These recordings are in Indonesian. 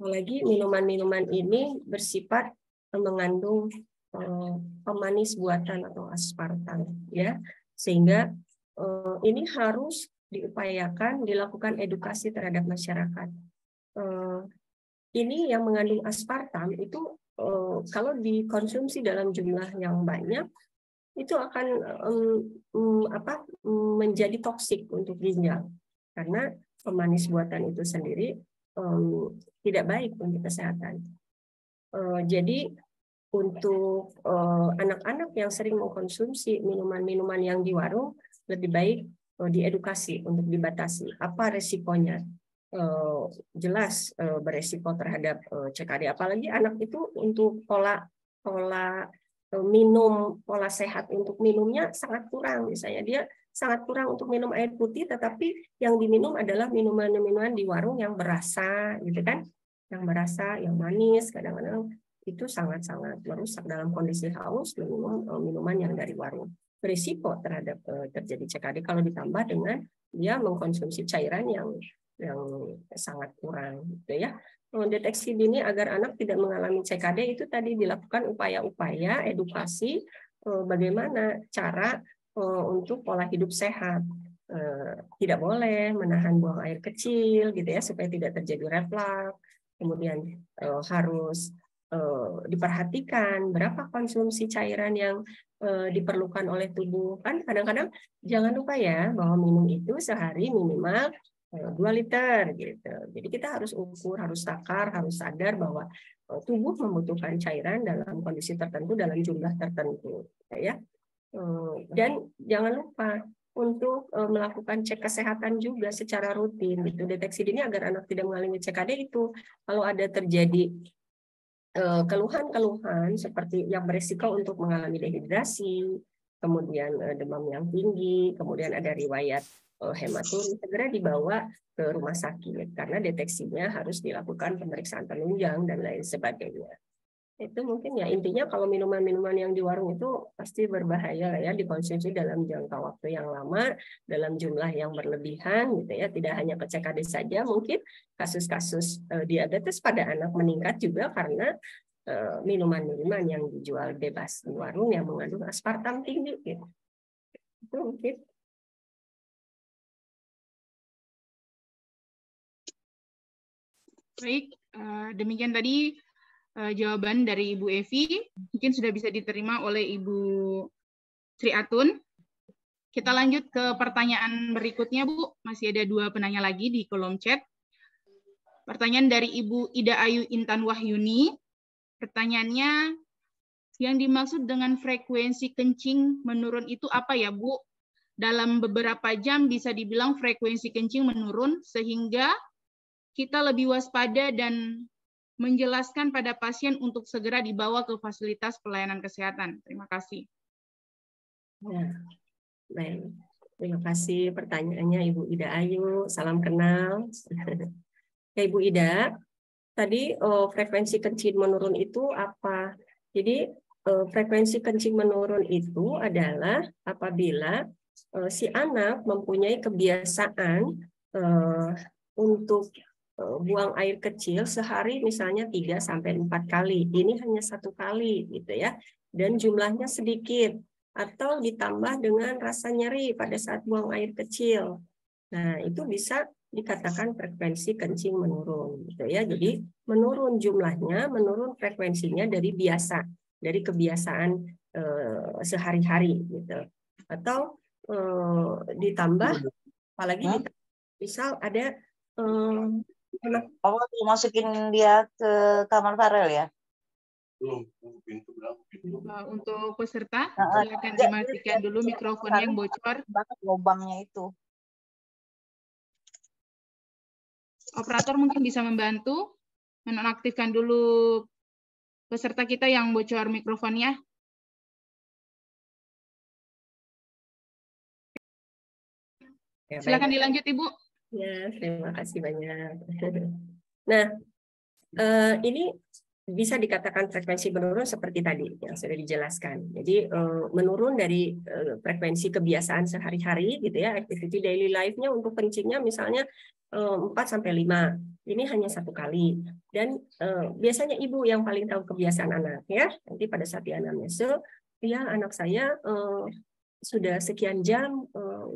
Apalagi minuman-minuman ini bersifat mengandung pemanis buatan atau aspartam, ya, sehingga ini harus diupayakan dilakukan edukasi terhadap masyarakat. Ini yang mengandung aspartam itu kalau dikonsumsi dalam jumlah yang banyak itu akan menjadi toksik untuk ginjal, karena pemanis buatan itu sendiri tidak baik untuk kesehatan. Jadi untuk anak-anak yang sering mengkonsumsi minuman-minuman yang di warung, lebih baik diedukasi untuk dibatasi apa resikonya. Jelas beresiko terhadap CKD, apalagi anak itu untuk pola minum, pola sehat untuk minumnya sangat kurang. Misalnya dia sangat kurang untuk minum air putih, tetapi yang diminum adalah minuman-minuman di warung yang berasa, gitu kan, yang berasa, yang manis, kadang-kadang itu sangat-sangat merusak. Dalam kondisi haus minum minuman yang dari warung, berisiko terhadap terjadi CKD kalau ditambah dengan dia mengkonsumsi cairan yang sangat kurang, gitu ya. Deteksi dini agar anak tidak mengalami CKD itu tadi dilakukan upaya-upaya edukasi bagaimana cara untuk pola hidup sehat. Tidak boleh menahan buang air kecil, gitu ya, supaya tidak terjadi reflux. Kemudian harus diperhatikan berapa konsumsi cairan yang diperlukan oleh tubuh. Kan kadang-kadang jangan lupa ya bahwa minum itu sehari minimal 2 liter gitu. Jadi kita harus ukur, harus takar, harus sadar bahwa tubuh membutuhkan cairan dalam kondisi tertentu, dalam jumlah tertentu, ya. Dan jangan lupa untuk melakukan cek kesehatan juga secara rutin gitu. Deteksi dini agar anak tidak mengalami CKD itu kalau ada terjadi keluhan-keluhan seperti yang berisiko untuk mengalami dehidrasi, kemudian demam yang tinggi, kemudian ada riwayat hematuri, segera dibawa ke rumah sakit karena deteksinya harus dilakukan pemeriksaan penunjang dan lain sebagainya. Itu mungkin ya intinya. Kalau minuman-minuman yang di warung itu pasti berbahaya lah ya, dikonsumsi dalam jangka waktu yang lama, dalam jumlah yang berlebihan, gitu ya. Tidak hanya ke CKD saja, mungkin kasus-kasus diabetes pada anak meningkat juga karena minuman-minuman yang dijual bebas di warung yang mengandung aspartam tinggi, gitu. Itu mungkin. Baik, demikian tadi jawaban dari Ibu Evi. Mungkin sudah bisa diterima oleh Ibu Sri Atun. Kita lanjut ke pertanyaan berikutnya, Bu. Masih ada 2 penanya lagi di kolom chat. Pertanyaan dari Ibu Ida Ayu Intan Wahyuni. Pertanyaannya, yang dimaksud dengan frekuensi kencing menurun itu apa ya, Bu? Dalam beberapa jam bisa dibilang frekuensi kencing menurun, sehingga kita lebih waspada dan menjelaskan pada pasien untuk segera dibawa ke fasilitas pelayanan kesehatan. Terima kasih. Ya, baik. Terima kasih pertanyaannya Ibu Ida Ayu. Salam kenal. Ya, Ibu Ida, tadi frekuensi kencing menurun itu apa? Jadi frekuensi kencing menurun itu adalah apabila si anak mempunyai kebiasaan untuk buang air kecil sehari misalnya 3-4 kali. Ini hanya 1 kali gitu ya. Dan jumlahnya sedikit atau ditambah dengan rasa nyeri pada saat buang air kecil. Nah, itu bisa dikatakan frekuensi kencing menurun gitu ya. Jadi menurun jumlahnya, menurun frekuensinya dari kebiasaan sehari-hari gitu. Atau ditambah apalagi misal ada kamu tuh masukin dia ke kamar Farel ya? Untuk peserta, silakan dimatikan dulu mikrofonnya yang bocor. Banget lubangnya itu. Operator mungkin bisa membantu menonaktifkan dulu peserta kita yang bocor mikrofonnya. Silakan dilanjut, Ibu. Ya, terima kasih banyak. Nah, ini bisa dikatakan frekuensi menurun seperti tadi yang sudah dijelaskan. Jadi menurun dari frekuensi kebiasaan sehari-hari gitu ya, activity daily life-nya untuk kencingnya misalnya 4-5 ini hanya 1 kali. Dan biasanya ibu yang paling tahu kebiasaan anak ya. Nanti pada saat di anamnese, ya anak saya sudah sekian jam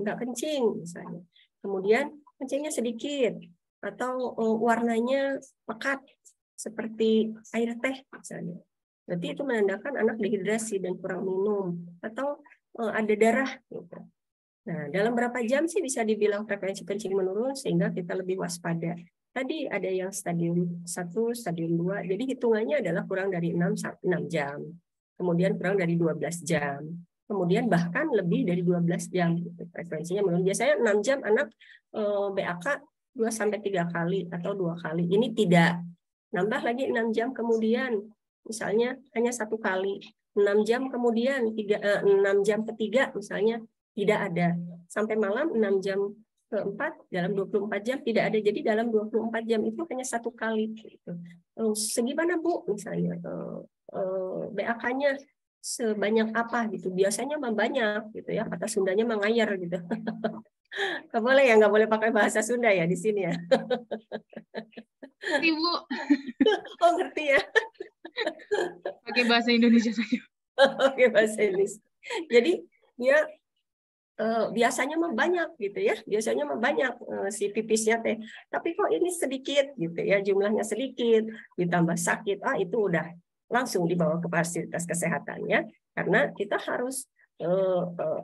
nggak kencing misalnya. Kemudian kencingnya sedikit atau warnanya pekat seperti air teh misalnya. Berarti itu menandakan anak dehidrasi dan kurang minum atau ada darah gitu. Nah, dalam berapa jam sih bisa dibilang frekuensi kencing menurun sehingga kita lebih waspada. Tadi ada yang stadium 1, stadium 2. Jadi hitungannya adalah kurang dari 6 jam. Kemudian kurang dari 12 jam. Kemudian bahkan lebih dari 12 jam. Frekuensinya menurun. Biasanya 6 jam anak BAK 2-3 kali atau 2 kali. Ini tidak. Nambah lagi 6 jam kemudian. Misalnya hanya 1 kali. 6 jam kemudian 6 jam ketiga misalnya tidak ada. Sampai malam 6 jam keempat dalam 24 jam tidak ada. Jadi dalam 24 jam itu hanya 1 kali. Gitu. Segimana Bu misalnya BAK-nya sebanyak apa gitu? Biasanya banyak gitu ya. Kata Sundanya mengayar gitu. Nggak boleh ya, nggak boleh pakai bahasa Sunda ya di sini ya. Ibu. Oh ngerti ya. Pakai bahasa Indonesia saja. Oke bahasa Indonesia. Jadi dia biasanya banyak gitu ya, biasanya banyak si pipisnya teh, tapi kok ini sedikit gitu ya, jumlahnya sedikit, ditambah sakit, itu udah langsung dibawa ke fasilitas kesehatan ya, karena kita harus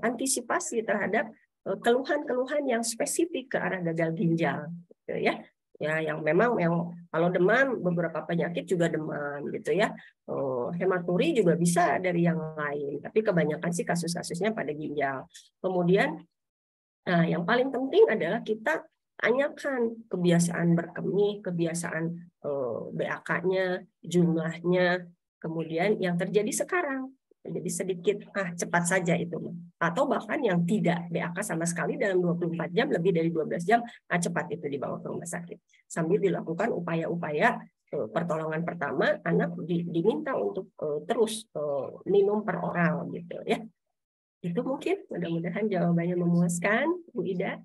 antisipasi terhadap keluhan-keluhan yang spesifik ke arah gagal ginjal, gitu ya. Ya, yang memang kalau demam beberapa penyakit juga demam gitu ya. Hematuri juga bisa dari yang lain, tapi kebanyakan sih kasus-kasusnya pada ginjal. Kemudian, nah yang paling penting adalah kita tanyakan kebiasaan berkemih, kebiasaan BAK-nya, jumlahnya, kemudian yang terjadi sekarang. Jadi sedikit cepat saja itu, atau bahkan yang tidak BAK sama sekali dalam 24 jam, lebih dari 12 jam, cepat itu dibawa ke rumah sakit sambil dilakukan upaya-upaya pertolongan pertama. Anak diminta untuk terus minum per oral gitu ya. Itu mungkin, mudah-mudahan jawabannya memuaskan Bu Ida.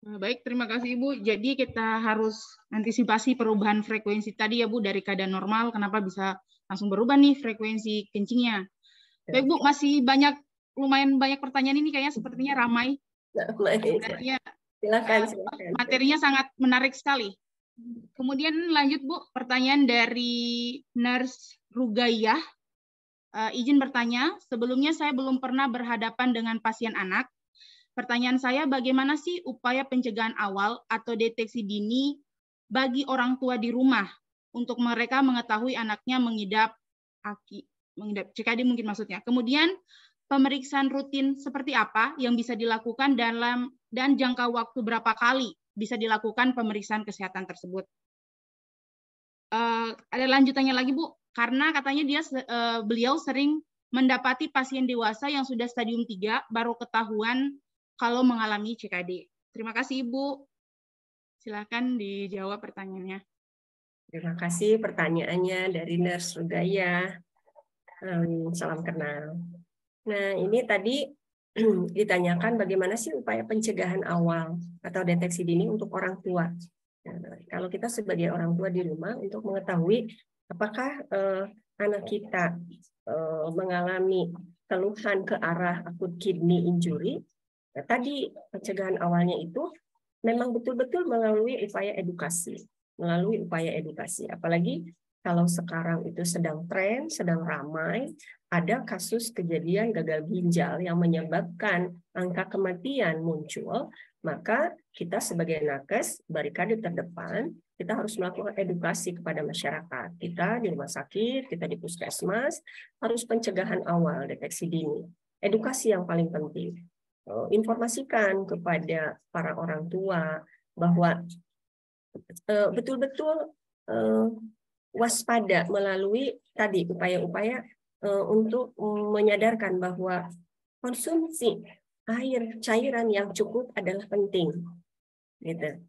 Baik, terima kasih Ibu. Jadi kita harus antisipasi perubahan frekuensi tadi ya Bu, dari keadaan normal kenapa bisa langsung berubah nih frekuensi kencingnya. Baik Bu, masih lumayan banyak pertanyaan ini kayaknya sepertinya ramai. Silakan. Materinya sangat menarik sekali. Kemudian lanjut Bu, pertanyaan dari Nurse Rugayah. Izin bertanya, sebelumnya saya belum pernah berhadapan dengan pasien anak. Pertanyaan saya, bagaimana sih upaya pencegahan awal atau deteksi dini bagi orang tua di rumah untuk mereka mengetahui anaknya mengidap CKD mungkin maksudnya. Kemudian pemeriksaan rutin seperti apa yang bisa dilakukan dan jangka waktu berapa kali bisa dilakukan pemeriksaan kesehatan tersebut. Ada lanjutannya lagi Bu, karena katanya beliau sering mendapati pasien dewasa yang sudah stadium 3 baru ketahuan kalau mengalami CKD. Terima kasih Ibu. Silakan dijawab pertanyaannya. Terima kasih pertanyaannya dari Nurse Rugayah. Salam kenal. Nah, ini tadi ditanyakan bagaimana sih upaya pencegahan awal atau deteksi dini untuk orang tua. Nah, kalau kita sebagai orang tua di rumah untuk mengetahui apakah anak kita mengalami keluhan ke arah acute kidney injury, nah, tadi pencegahan awalnya itu memang betul-betul melalui upaya edukasi. Apalagi kalau sekarang itu sedang tren, sedang ramai, ada kasus kejadian gagal ginjal yang menyebabkan angka kematian muncul, maka kita sebagai nakes, barikade terdepan, kita harus melakukan edukasi kepada masyarakat. Kita di rumah sakit, kita di puskesmas, harus pencegahan awal, deteksi dini. Edukasi yang paling penting. Informasikan kepada para orang tua bahwa betul-betul waspada melalui tadi upaya-upaya untuk menyadarkan bahwa konsumsi air cairan yang cukup adalah penting. Gitu.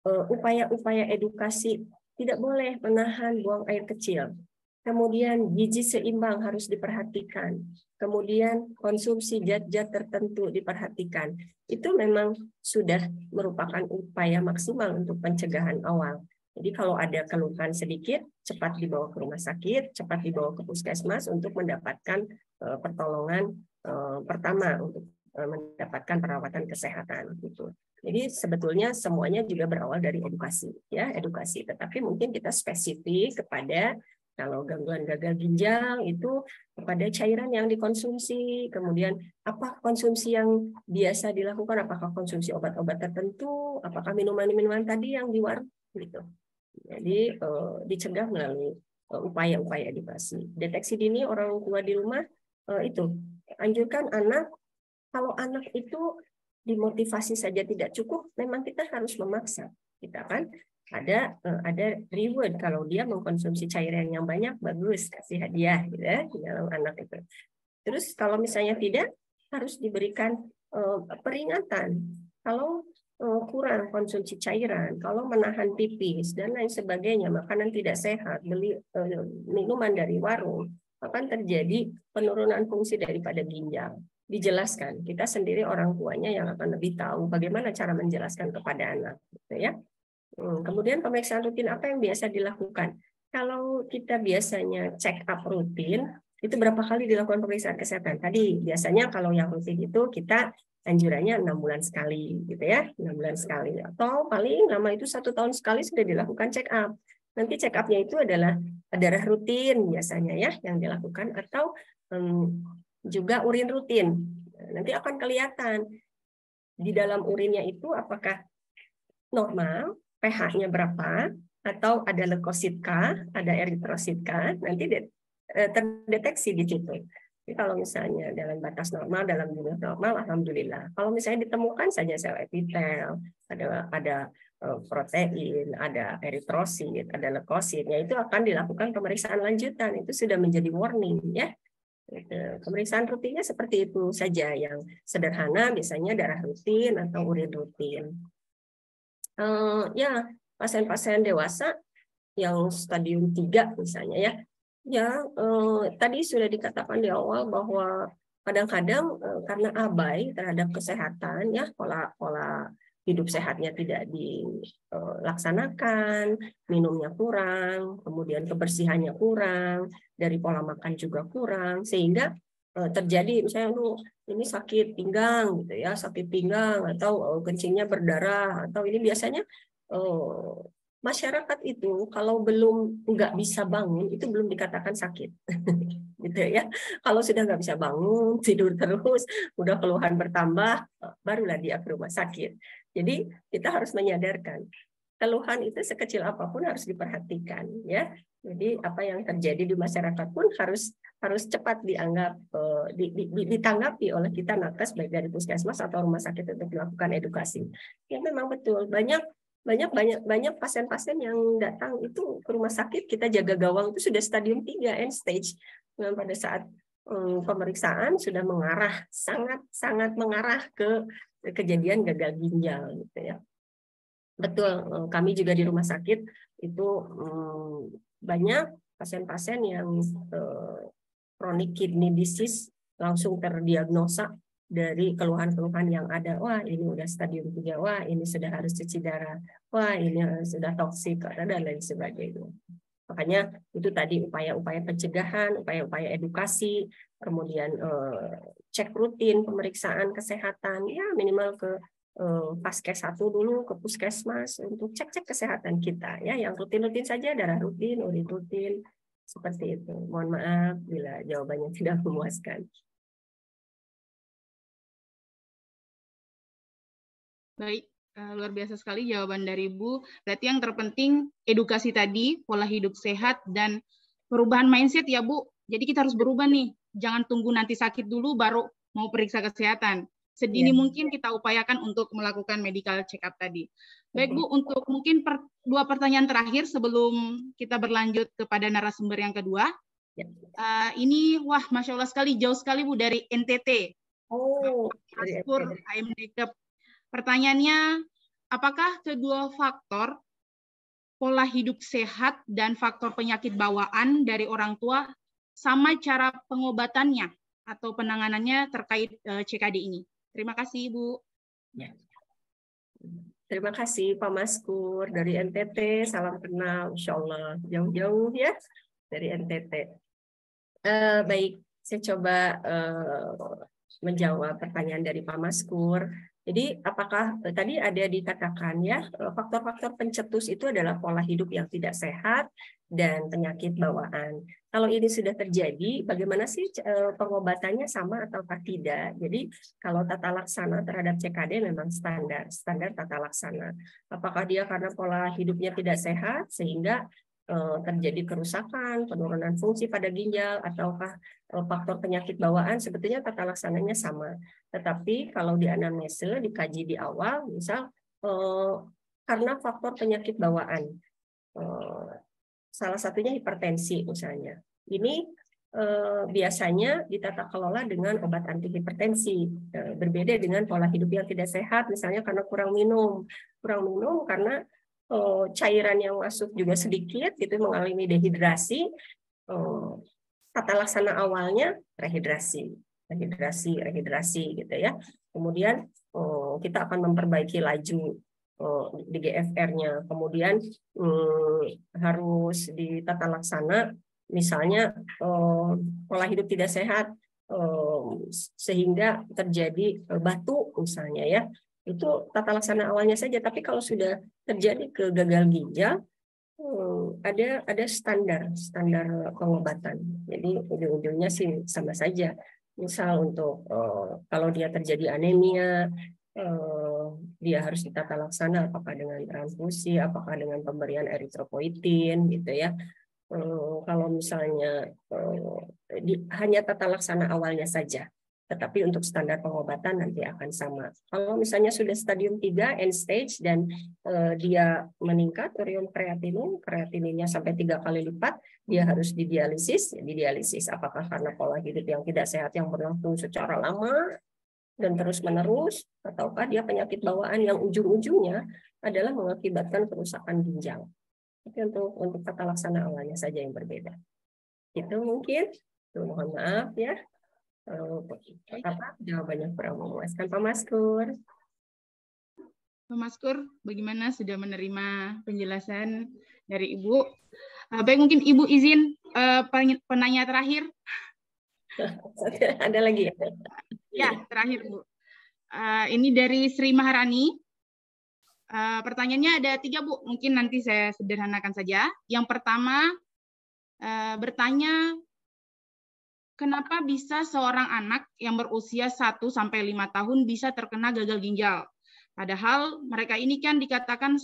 Upaya-upaya edukasi, tidak boleh menahan buang air kecil. Kemudian gizi seimbang harus diperhatikan. Kemudian konsumsi zat-zat tertentu diperhatikan. Itu memang sudah merupakan upaya maksimal untuk pencegahan awal. Jadi kalau ada keluhan sedikit, cepat dibawa ke rumah sakit, cepat dibawa ke puskesmas untuk mendapatkan pertolongan pertama untuk mendapatkan perawatan kesehatan gitu. Jadi sebetulnya semuanya juga berawal dari edukasi, ya edukasi. Tetapi mungkin kita spesifik kepada kalau gangguan gagal ginjal itu kepada cairan yang dikonsumsi, kemudian apa konsumsi yang biasa dilakukan, apakah konsumsi obat-obat tertentu, apakah minuman-minuman tadi yang di warung gitu. Jadi dicegah melalui upaya-upaya edukasi. Deteksi dini orang tua di rumah itu anjurkan anak, kalau anak itu dimotivasi saja tidak cukup, memang kita harus memaksa. Kita kan ada reward kalau dia mengkonsumsi cairan yang banyak, bagus, kasih hadiah gitu ya di dalam anak itu. Terus kalau misalnya tidak, harus diberikan peringatan kalau kurang konsumsi cairan, kalau menahan pipis dan lain sebagainya, makanan tidak sehat, beli minuman dari warung, akan terjadi penurunan fungsi daripada ginjal. Dijelaskan, kita sendiri orang tuanya yang akan lebih tahu bagaimana cara menjelaskan kepada anak, gitu ya. Kemudian pemeriksaan rutin apa yang biasa dilakukan? Kalau kita biasanya check up rutin, itu berapa kali dilakukan pemeriksaan kesehatan? Tadi biasanya kalau yang rutin itu kita anjurannya 6 bulan sekali, gitu ya, 6 bulan sekali. Atau paling lama itu 1 tahun sekali sudah dilakukan check up. Nanti check up-nya itu adalah darah rutin biasanya ya yang dilakukan, atau juga urin rutin. Nanti akan kelihatan di dalam urinnya itu apakah normal, pH-nya berapa, atau ada leukosit kah, ada eritrosit kah, nanti terdeteksi di situ. Jadi kalau misalnya dalam batas normal, dalam jumlah normal, alhamdulillah. Kalau misalnya ditemukan saja sel epitel, ada protein, ada eritrosit, ada leukosit, ya itu akan dilakukan pemeriksaan lanjutan. Itu sudah menjadi warning ya. Pemeriksaan rutinnya seperti itu saja, yang sederhana biasanya darah rutin atau urin rutin. Ya pasien-pasien dewasa yang stadium 3 misalnya ya tadi sudah dikatakan di awal bahwa kadang-kadang karena abai terhadap kesehatan ya, pola hidup sehatnya tidak dilaksanakan, minumnya kurang, kemudian kebersihannya kurang, dari pola makan juga kurang, sehingga terjadi misalnya ini sakit pinggang gitu ya, sakit pinggang atau kencingnya berdarah, atau ini biasanya masyarakat itu kalau belum nggak bisa bangun itu belum dikatakan sakit gitu ya. Kalau sudah nggak bisa bangun, tidur terus, udah keluhan bertambah, barulah dia ke rumah sakit. Jadi kita harus menyadarkan keluhan itu sekecil apapun harus diperhatikan ya. Jadi apa yang terjadi di masyarakat pun harus cepat dianggap ditanggapi oleh kita nakes, baik dari puskesmas atau rumah sakit untuk dilakukan edukasi. Ya memang betul banyak pasien-pasien yang datang itu ke rumah sakit, kita jaga gawang itu sudah stadium 3 end stage. Dan pada saat pemeriksaan sudah mengarah, sangat mengarah ke kejadian gagal ginjal gitu ya. Betul, kami juga di rumah sakit itu banyak pasien-pasien yang chronic kidney disease langsung terdiagnosa dari keluhan-keluhan yang ada. Wah, ini udah stadium 3, wah ini sudah harus cuci darah, wah ini sudah toksik, dan lain sebagainya. Makanya itu tadi upaya-upaya pencegahan, upaya-upaya edukasi, kemudian cek rutin pemeriksaan kesehatan, ya minimal ke Paskes 1 dulu, ke puskesmas untuk cek-cek kesehatan kita ya, yang rutin-rutin saja, darah rutin, urin rutin, seperti itu. Mohon maaf bila jawabannya tidak memuaskan. Baik, luar biasa sekali jawaban dari Ibu. Berarti yang terpenting edukasi tadi, pola hidup sehat dan perubahan mindset ya Bu. Jadi kita harus berubah nih, jangan tunggu nanti sakit dulu baru mau periksa kesehatan. Sedini mungkin kita upayakan untuk melakukan medical check up tadi. Baik Bu, untuk mungkin 2 pertanyaan terakhir sebelum kita berlanjut kepada narasumber yang kedua. Ini wah Masya Allah sekali, jauh sekali Bu dari NTT. Aspur AMD. Pertanyaannya, apakah kedua faktor pola hidup sehat dan faktor penyakit bawaan dari orang tua sama cara pengobatannya atau penanganannya terkait CKD ini. Terima kasih, Ibu. Ya. Terima kasih Pak Maskur dari NTT. Salam kenal, Insya Allah jauh-jauh ya dari NTT. Baik, saya coba menjawab pertanyaan dari Pak Maskur. Jadi apakah tadi ada dikatakan ya faktor-faktor pencetus itu adalah pola hidup yang tidak sehat dan penyakit bawaan. Kalau ini sudah terjadi, bagaimana sih pengobatannya sama ataukah tidak? Jadi kalau tata laksana terhadap CKD memang standar tata laksana. Apakah dia karena pola hidupnya tidak sehat sehingga terjadi kerusakan, penurunan fungsi pada ginjal, ataukah faktor penyakit bawaan, sebetulnya tata laksananya sama. Tetapi kalau di anamnese dikaji di awal, misal karena faktor penyakit bawaan, salah satunya hipertensi misalnya. Ini biasanya ditata kelola dengan obat antihipertensi, berbeda dengan pola hidup yang tidak sehat, misalnya karena kurang minum karena cairan yang masuk juga sedikit, itu mengalami dehidrasi. Tata laksana awalnya rehidrasi gitu ya. Kemudian kita akan memperbaiki laju di GFR-nya. Kemudian harus ditata laksana, misalnya pola hidup tidak sehat sehingga terjadi batu misalnya ya. Itu tata laksana awalnya saja. Tapi kalau sudah terjadi ke gagal ginjal, ada standar pengobatan. Jadi ujung-ujungnya sih sama saja. Misal untuk kalau dia terjadi anemia, dia harus ditata laksana apakah dengan transfusi, apakah dengan pemberian eritropoietin gitu ya. Kalau misalnya hanya tata laksana awalnya saja. Tetapi untuk standar pengobatan nanti akan sama. Kalau misalnya sudah stadium 3 end stage dan dia meningkat urium kreatininnya sampai 3 kali lipat, dia harus didialisis. Didialisis apakah karena pola hidup yang tidak sehat yang berlangsung secara lama dan terus-menerus, ataukah dia penyakit bawaan yang ujung-ujungnya adalah mengakibatkan kerusakan ginjal. Tapi untuk tata laksana awalnya saja yang berbeda. Itu mungkin. Mohon maaf ya. Jawabannya kurang memuaskan, Pak Maskur. Pak Maskur, bagaimana sudah menerima penjelasan dari Ibu? Baik, mungkin Ibu izin penanya terakhir. Ada lagi ya? Ya, terakhir Bu. Ini dari Sri Maharani. Pertanyaannya ada 3 Bu, mungkin nanti saya sederhanakan saja. Yang pertama bertanya, kenapa bisa seorang anak yang berusia 1-5 tahun bisa terkena gagal ginjal? Padahal mereka ini kan dikatakan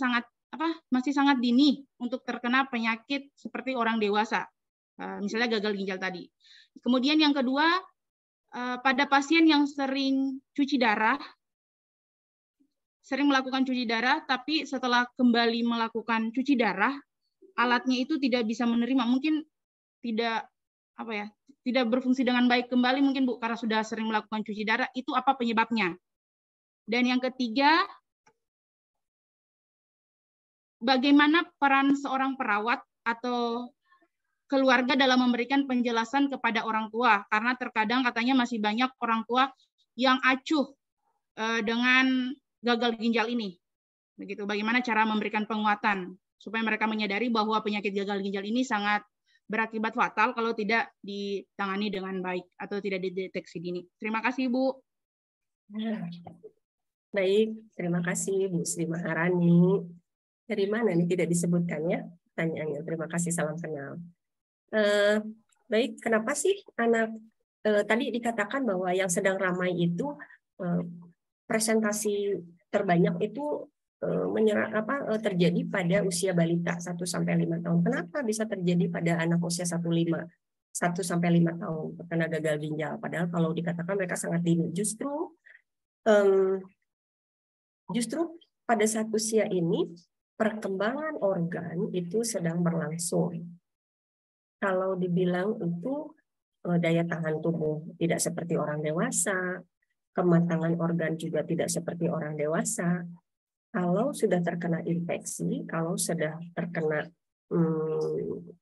masih sangat dini untuk terkena penyakit seperti orang dewasa. Misalnya gagal ginjal tadi. Kemudian yang kedua, pada pasien yang sering melakukan cuci darah, tapi setelah kembali melakukan cuci darah, alatnya itu tidak bisa menerima, mungkin tidak berfungsi dengan baik kembali mungkin Bu, karena sudah sering melakukan cuci darah. Itu apa penyebabnya? Dan yang ketiga, bagaimana peran seorang perawat atau keluarga dalam memberikan penjelasan kepada orang tua? Karena terkadang katanya masih banyak orang tua yang acuh dengan gagal ginjal ini. Begitu. Bagaimana cara memberikan penguatan supaya mereka menyadari bahwa penyakit gagal ginjal ini sangat berakibat fatal kalau tidak ditangani dengan baik atau tidak dideteksi dini. Terima kasih, Bu. Baik, terima kasih Bu Sri Maharani. Dari mana nih tidak disebutkan ya pertanyaannya? Terima kasih, salam kenal. Baik, kenapa sih anak tadi dikatakan bahwa yang sedang ramai itu presentasi terbanyak itu terjadi pada usia balita 1-5 tahun. Kenapa bisa terjadi pada anak usia 1-5 tahun terkena gagal ginjal? Padahal kalau dikatakan mereka sangat dini. Justru pada saat usia ini perkembangan organ itu sedang berlangsung. Kalau dibilang itu daya tahan tubuh tidak seperti orang dewasa, kematangan organ juga tidak seperti orang dewasa. kalau sudah terkena infeksi, kalau sudah terkena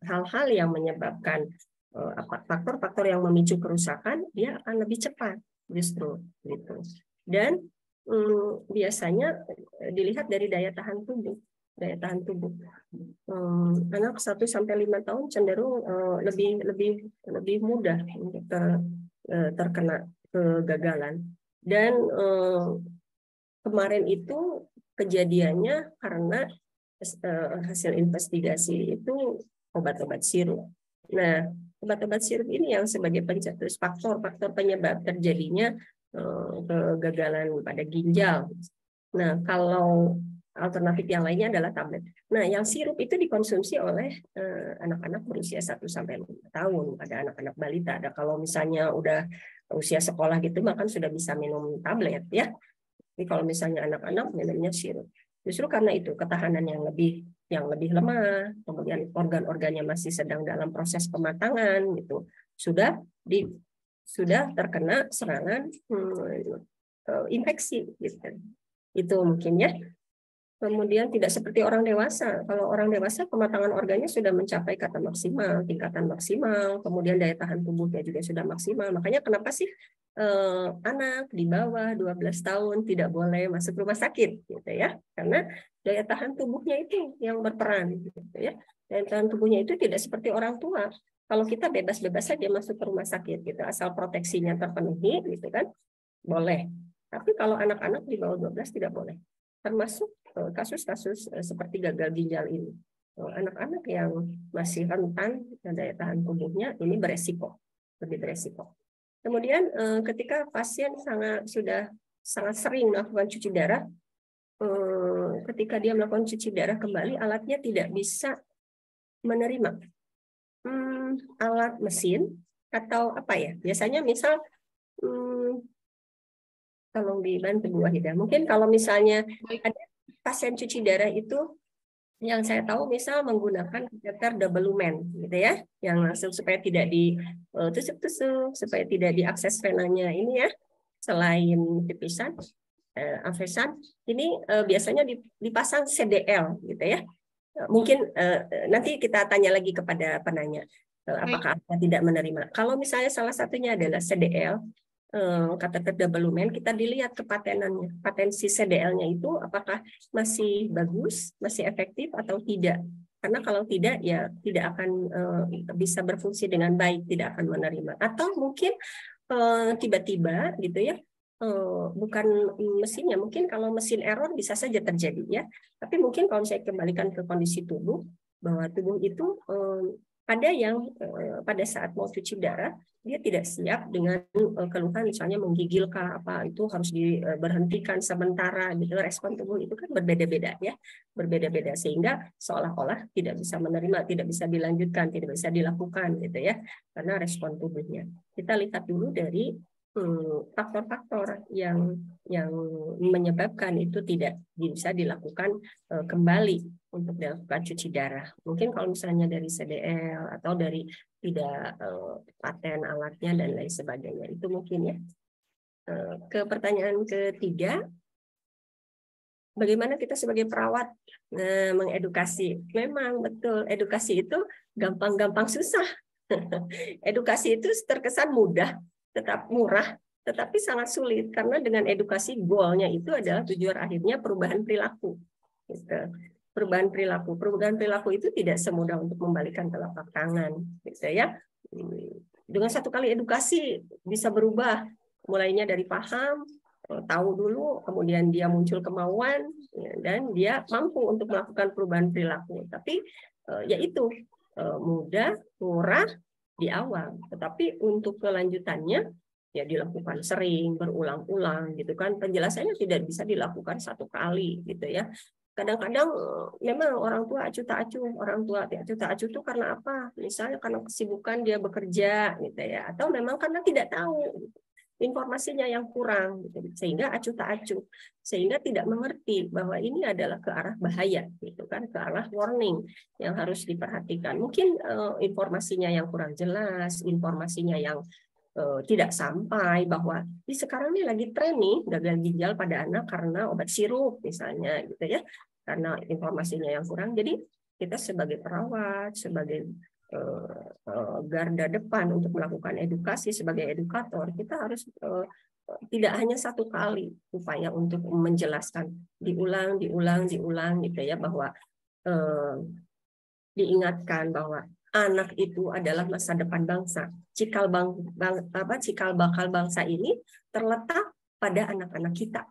hal-hal yang menyebabkan faktor-faktor yang memicu kerusakan, dia akan lebih cepat justru gitu. Dan biasanya dilihat dari daya tahan tubuh. Daya tahan tubuh. Anak 1-5 tahun cenderung lebih mudah untuk terkena kegagalan. Dan kemarin itu kejadiannya karena hasil investigasi itu obat-obat sirup. Nah, obat-obat sirup ini yang sebagai pencetus faktor penyebab terjadinya kegagalan pada ginjal. Nah, kalau alternatif yang lainnya adalah tablet. Nah, yang sirup itu dikonsumsi oleh anak-anak berusia 1-5 tahun, ada anak-anak balita. Ada kalau misalnya udah usia sekolah gitu, bahkan sudah bisa minum tablet ya. Tapi kalau misalnya anak-anak minumnya sirup. Justru karena itu ketahanan yang lebih lemah, kemudian organ-organnya masih sedang dalam proses pematangan gitu. Sudah terkena serangan infeksi gitu. Itu mungkin ya. Kemudian tidak seperti orang dewasa. Kalau orang dewasa pematangan organnya sudah mencapai tingkatan maksimal, kemudian daya tahan tubuhnya juga sudah maksimal. Makanya kenapa sih anak di bawah 12 tahun tidak boleh masuk rumah sakit gitu ya? Karena daya tahan tubuhnya itu yang berperan gitu ya. Daya tahan tubuhnya itu tidak seperti orang tua. Kalau kita bebas-bebas saja masuk ke rumah sakit gitu, asal proteksinya terpenuhi gitu kan, boleh. Tapi kalau anak-anak di bawah 12 tidak boleh. Termasuk kasus-kasus seperti gagal ginjal ini. Anak-anak yang masih rentan daya tahan tubuhnya ini lebih beresiko. Kemudian ketika pasien sudah sangat sering melakukan cuci darah, ketika dia melakukan cuci darah kembali, alatnya tidak bisa menerima. Alat mesin atau apa ya? Biasanya misal tolong dibantu Bu Wahida. Mungkin kalau misalnya ada pasien cuci darah itu yang saya tahu misal menggunakan kateter double lumen gitu ya, yang langsung supaya tidak ditusuk-tusuk, supaya tidak diakses venanya ini ya, selain tipisan avesan ini biasanya dipasang CDL gitu ya. Mungkin nanti kita tanya lagi kepada penanya apakah Anda tidak menerima. Kalau misalnya salah satunya adalah CDL, kateter double lumen, kita dilihat kepatenannya, patensi CDL-nya itu apakah masih bagus, masih efektif atau tidak. Karena kalau tidak ya tidak akan bisa berfungsi dengan baik, tidak akan menerima. Atau mungkin tiba-tiba gitu ya, bukan mesinnya, mungkin kalau mesin error bisa saja terjadi ya. Tapi mungkin kalau saya kembalikan ke kondisi tubuh, bahwa tubuh itu ada yang pada saat mau cuci darah dia tidak siap dengan keluhan misalnya menggigil kah apa, itu harus diberhentikan sementara gitu. Respon tubuh itu kan berbeda-beda ya, berbeda-beda sehingga seolah-olah tidak bisa menerima, tidak bisa dilanjutkan, tidak bisa dilakukan gitu ya, karena respon tubuhnya. Kita lihat dulu dari faktor-faktor yang menyebabkan itu tidak bisa dilakukan kembali untuk dilakukan cuci darah. Mungkin kalau misalnya dari CDL atau dari tidak paten alatnya dan lain sebagainya, itu mungkin ya. Ke pertanyaan ketiga, bagaimana kita sebagai perawat mengedukasi? Memang betul, edukasi itu gampang-gampang susah. Edukasi itu terkesan mudah, tetap murah, tetapi sangat sulit karena dengan edukasi goalnya itu adalah tujuan akhirnya perubahan perilaku. Gitu. Perubahan perilaku itu tidak semudah untuk membalikan telapak tangan, gitu ya. Dengan satu kali edukasi bisa berubah, mulainya dari paham, tahu dulu, kemudian dia muncul kemauan, dan dia mampu untuk melakukan perubahan perilaku. Tapi yaitu mudah, murah di awal, tetapi untuk kelanjutannya ya dilakukan sering, berulang-ulang gitu kan. Penjelasannya tidak bisa dilakukan satu kali gitu ya. Kadang-kadang memang orang tua acuh tak acuh, itu karena apa? Misalnya karena kesibukan dia bekerja gitu ya, atau memang karena tidak tahu informasinya yang kurang gitu, sehingga acuh tak acuh, sehingga tidak mengerti bahwa ini adalah ke arah bahaya gitu kan, ke arah warning yang harus diperhatikan. Mungkin informasinya yang kurang jelas, informasinya yang tidak sampai bahwa sekarang ini lagi tren nih gagal ginjal pada anak karena obat sirup misalnya gitu ya, karena informasinya yang kurang. Jadi kita sebagai perawat, sebagai garda depan untuk melakukan edukasi, sebagai edukator, kita harus tidak hanya satu kali upaya untuk menjelaskan, diulang gitu ya, bahwa diingatkan bahwa anak itu adalah masa depan bangsa. Cikal bakal bangsa ini terletak pada anak-anak kita.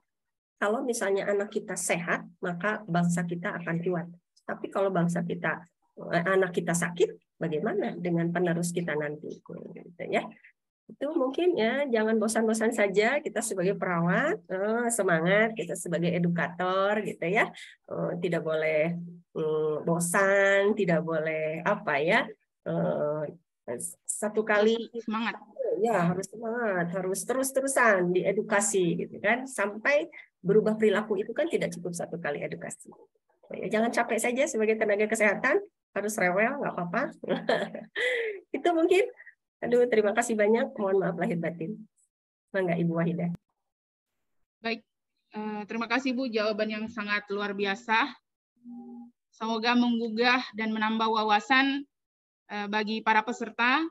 Kalau misalnya anak kita sehat, maka bangsa kita akan kuat. Tapi kalau anak kita sakit, bagaimana dengan penerus kita nanti? Gitu ya. Itu mungkin ya, jangan bosan-bosan saja kita sebagai perawat, semangat kita sebagai edukator gitu ya, tidak boleh bosan, tidak boleh satu kali semangat ya, harus semangat, harus terus-terusan diedukasi gitu kan, sampai berubah perilaku. Itu kan tidak cukup satu kali edukasi. Jangan capek saja sebagai tenaga kesehatan, harus rewel nggak apa-apa. Itu mungkin. Aduh, terima kasih banyak. Mohon maaf lahir batin. Mangga Ibu Wahidah. Baik, terima kasih Bu, jawaban yang sangat luar biasa. Semoga menggugah dan menambah wawasan bagi para peserta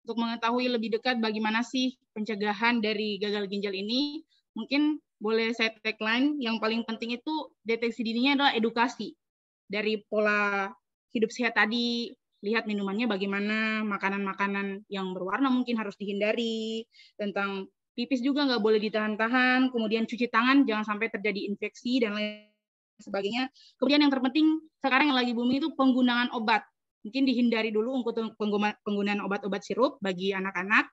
untuk mengetahui lebih dekat bagaimana sih pencegahan dari gagal ginjal ini. Mungkin boleh saya tagline, yang paling penting itu deteksi dininya adalah edukasi. Dari pola hidup sehat tadi, lihat minumannya bagaimana, makanan-makanan yang berwarna mungkin harus dihindari, tentang pipis juga nggak boleh ditahan-tahan, kemudian cuci tangan, jangan sampai terjadi infeksi, dan lain sebagainya. Kemudian yang terpenting, sekarang yang lagi booming itu penggunaan obat. Mungkin dihindari dulu untuk penggunaan obat-obat sirup bagi anak-anak.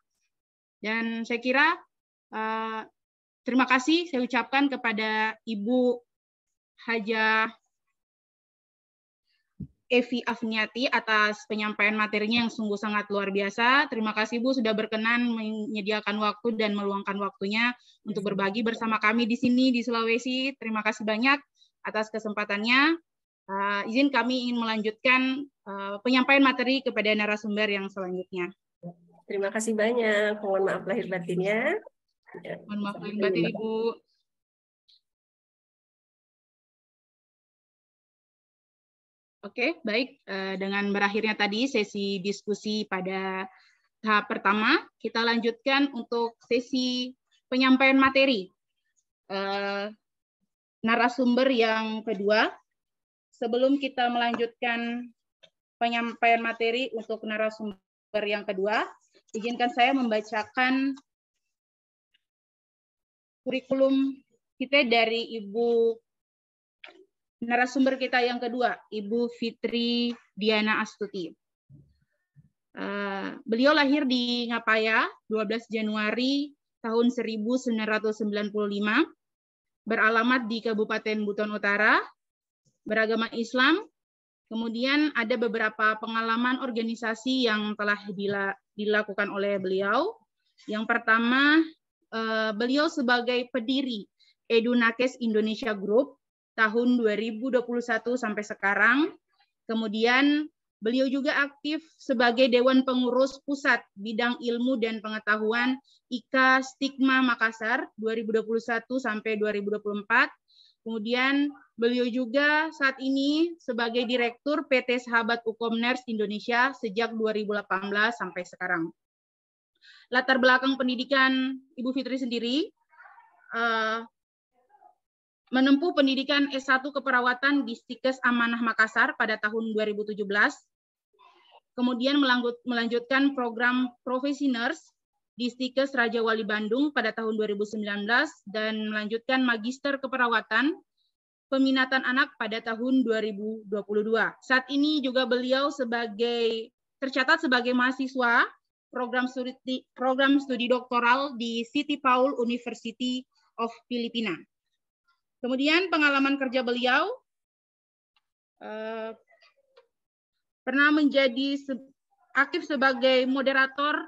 Dan saya kira, terima kasih saya ucapkan kepada Ibu Hajah Evi Afniati atas penyampaian materinya yang sungguh sangat luar biasa. Terima kasih Bu sudah berkenan menyediakan waktu dan meluangkan waktunya untuk berbagi bersama kami di sini di Sulawesi. Terima kasih banyak atas kesempatannya. Izin kami ingin melanjutkan penyampaian materi kepada narasumber yang selanjutnya. Terima kasih banyak. Mohon maaf lahir batinnya. Mohon maaf lahir batin Ibu. Oke, baik. Dengan berakhirnya tadi sesi diskusi pada tahap pertama, kita lanjutkan untuk sesi penyampaian materi. Narasumber yang kedua, sebelum kita melanjutkan penyampaian materi untuk narasumber yang kedua, izinkan saya membacakan kurikulum kita dari Ibu narasumber kita yang kedua, Ibu Fitri Diana Astuti. Beliau lahir di Ngapaya 12 Januari tahun 1995, beralamat di Kabupaten Buton Utara, beragama Islam, kemudian ada beberapa pengalaman organisasi yang telah dilakukan oleh beliau. Yang pertama, beliau sebagai pendiri Edunakes Indonesia Group tahun 2021 sampai sekarang. Kemudian beliau juga aktif sebagai Dewan Pengurus Pusat Bidang Ilmu dan Pengetahuan IKA Stigma Makassar 2021 sampai 2024. Kemudian beliau juga saat ini sebagai Direktur PT Sahabat Ukomners Indonesia sejak 2018 sampai sekarang. Latar belakang pendidikan Ibu Fitri sendiri, menempuh pendidikan S1 Keperawatan di Stikes Amanah Makassar pada tahun 2017, kemudian melanjutkan program Profesi Nurse di Stikes Raja Wali Bandung pada tahun 2019, dan melanjutkan Magister Keperawatan Peminatan Anak pada tahun 2022. Saat ini juga beliau tercatat sebagai mahasiswa program studi doktoral di City Paul University of Filipina. Kemudian pengalaman kerja beliau pernah menjadi aktif sebagai moderator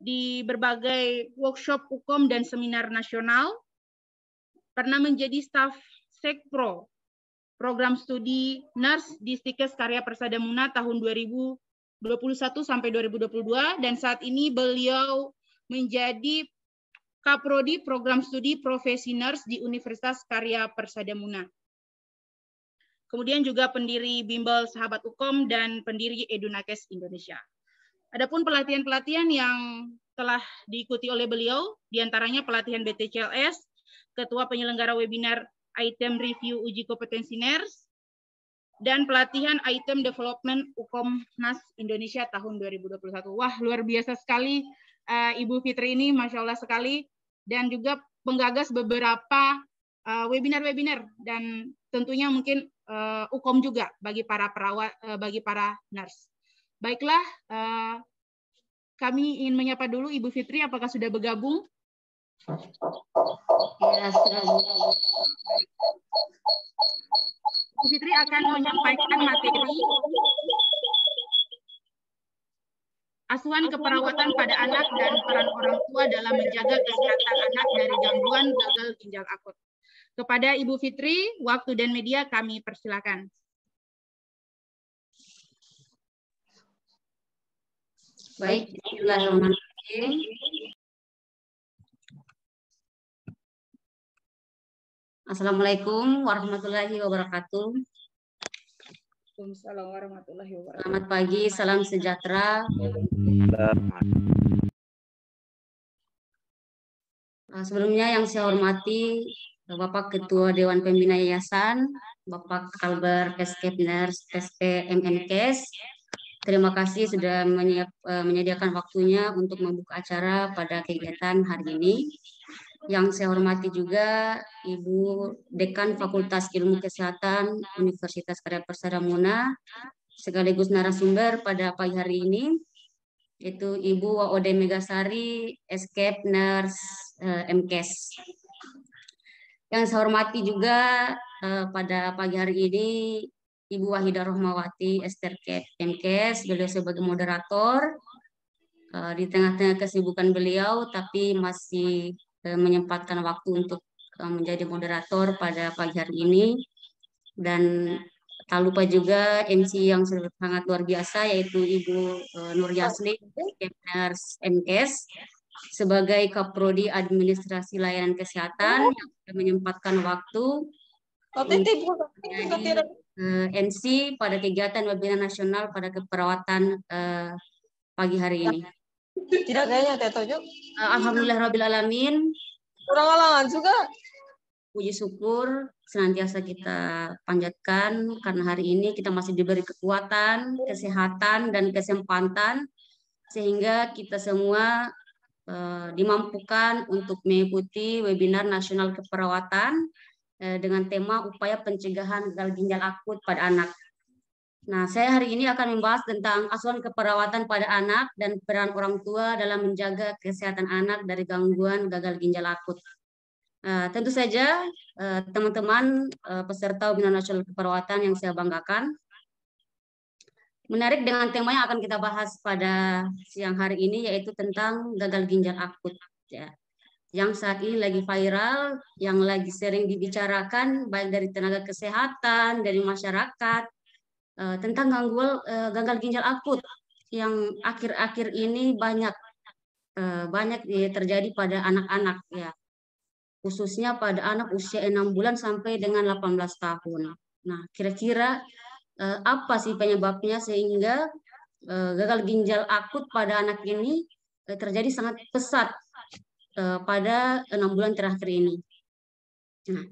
di berbagai workshop hukum dan seminar nasional, pernah menjadi staf Sekpro, program studi Nurse di Stikes Karya Persada Muna tahun 2021 sampai 2022, dan saat ini beliau menjadi Kaprodi Program Studi Profesi Nurse di Universitas Karya Persada Muna. Kemudian juga pendiri Bimbel Sahabat Ukom dan pendiri Edunakes Indonesia. Adapun pelatihan-pelatihan yang telah diikuti oleh beliau, diantaranya pelatihan BTCLS, Ketua Penyelenggara Webinar Item Review Uji Kompetensi Nurse, dan pelatihan Item Development Ukomnas Indonesia tahun 2021. Wah, luar biasa sekali Ibu Fitri ini, Masya Allah sekali, dan juga penggagas beberapa webinar-webinar, dan tentunya mungkin Ukom juga bagi para perawat, bagi para nurse. Baiklah, kami ingin menyapa dulu Ibu Fitri, apakah sudah bergabung? Ya, sudah. Ibu Fitri akan menyampaikan materi asuhan keperawatan pada anak dan peran orang tua dalam menjaga kesehatan anak dari gangguan gagal ginjal akut. Kepada Ibu Fitri, waktu dan media kami persilakan. Baik, bismillahirrahmanirrahim. Assalamualaikum warahmatullahi wabarakatuh. Waalaikumsalam warahmatullahi wabarakatuh. Selamat pagi, salam sejahtera. Sebelumnya yang saya hormati Bapak Ketua Dewan Pembina Yayasan, Bapak Albert Keskepner, SP MMKes. Terima kasih sudah menyediakan waktunya untuk membuka acara pada kegiatan hari ini. Yang saya hormati juga Ibu Dekan Fakultas Ilmu Kesehatan Universitas Karya Persada Muna, sekaligus narasumber pada pagi hari ini, yaitu Ibu Waode Megasari, Escape Nurse MKes. Yang saya hormati juga pada pagi hari ini Ibu Wahidah Rohmawati, Esterket MKes, beliau sebagai moderator. Di tengah-tengah kesibukan beliau, tapi masih menyempatkan waktu untuk menjadi moderator pada pagi hari ini. Dan tak lupa juga MC yang sangat luar biasa, yaitu Ibu Nur Yasli, Nurse MKes, sebagai Kaprodi Administrasi Layanan Kesehatan yang sudah menyempatkan waktu menjadi MC pada kegiatan webinar nasional pada keperawatan pagi hari ini. Tidak kayaknya Teh. Alhamdulillahirrahmanirrahim. Kurang halangan juga. Puji syukur senantiasa kita panjatkan karena hari ini kita masih diberi kekuatan, kesehatan, dan kesempatan sehingga kita semua dimampukan untuk mengikuti webinar nasional keperawatan dengan tema upaya pencegahan gagal ginjal akut pada anak. Nah, saya hari ini akan membahas tentang asuhan keperawatan pada anak dan peran orang tua dalam menjaga kesehatan anak dari gangguan gagal ginjal akut. Tentu saja teman-teman peserta webinar nasional keperawatan yang saya banggakan, menarik dengan tema yang akan kita bahas pada siang hari ini, yaitu tentang gagal ginjal akut. Ya. Yang saat ini lagi viral, yang lagi sering dibicarakan baik dari tenaga kesehatan, dari masyarakat, tentang gangguan gagal ginjal akut yang akhir-akhir ini banyak terjadi pada anak-anak, ya, khususnya pada anak usia 6 bulan sampai dengan 18 tahun. Nah, kira-kira apa sih penyebabnya sehingga gagal ginjal akut pada anak ini terjadi sangat pesat pada 6 bulan terakhir ini? Nah,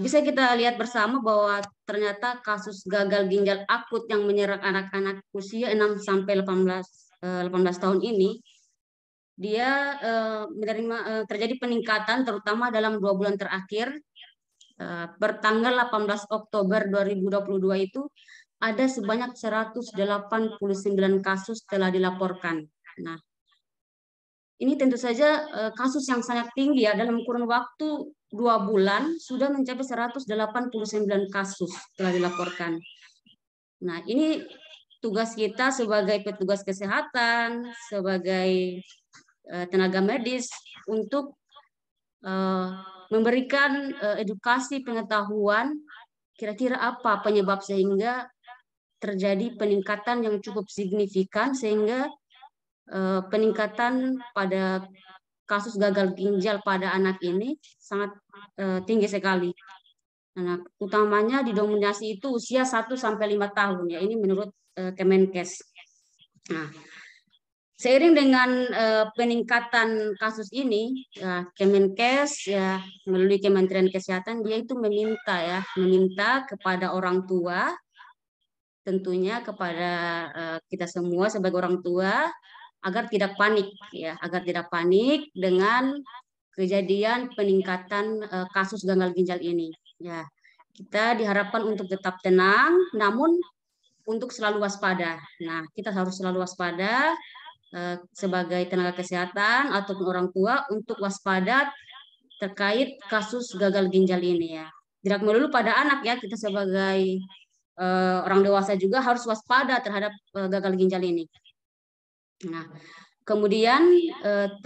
bisa kita lihat bersama bahwa ternyata kasus gagal ginjal akut yang menyerang anak-anak usia 6 sampai 18 tahun ini, dia terjadi peningkatan terutama dalam 2 bulan terakhir. Per tanggal 18 Oktober 2022 itu ada sebanyak 189 kasus telah dilaporkan. Nah, ini tentu saja kasus yang sangat tinggi, ya, dalam kurun waktu 2 bulan sudah mencapai 189 kasus telah dilaporkan. Nah, ini tugas kita sebagai petugas kesehatan, sebagai tenaga medis untuk memberikan edukasi pengetahuan kira-kira apa penyebab sehingga terjadi peningkatan yang cukup signifikan sehingga peningkatan pada kasus gagal ginjal pada anak ini sangat tinggi sekali. Nah, utamanya didominasi itu usia 1 sampai 5 tahun ya. Ini menurut Kemenkes. Nah, seiring dengan peningkatan kasus ini, ya, Kemenkes ya melalui Kementerian Kesehatan dia itu meminta kepada orang tua, tentunya kepada kita semua sebagai orang tua agar tidak panik ya, agar tidak panik dengan kejadian peningkatan kasus gagal ginjal ini. Ya, kita diharapkan untuk tetap tenang, namun untuk selalu waspada. Nah, kita harus selalu waspada sebagai tenaga kesehatan ataupun orang tua untuk waspada terkait kasus gagal ginjal ini ya. Tidak melulu pada anak ya, kita sebagai orang dewasa juga harus waspada terhadap gagal ginjal ini. Nah, kemudian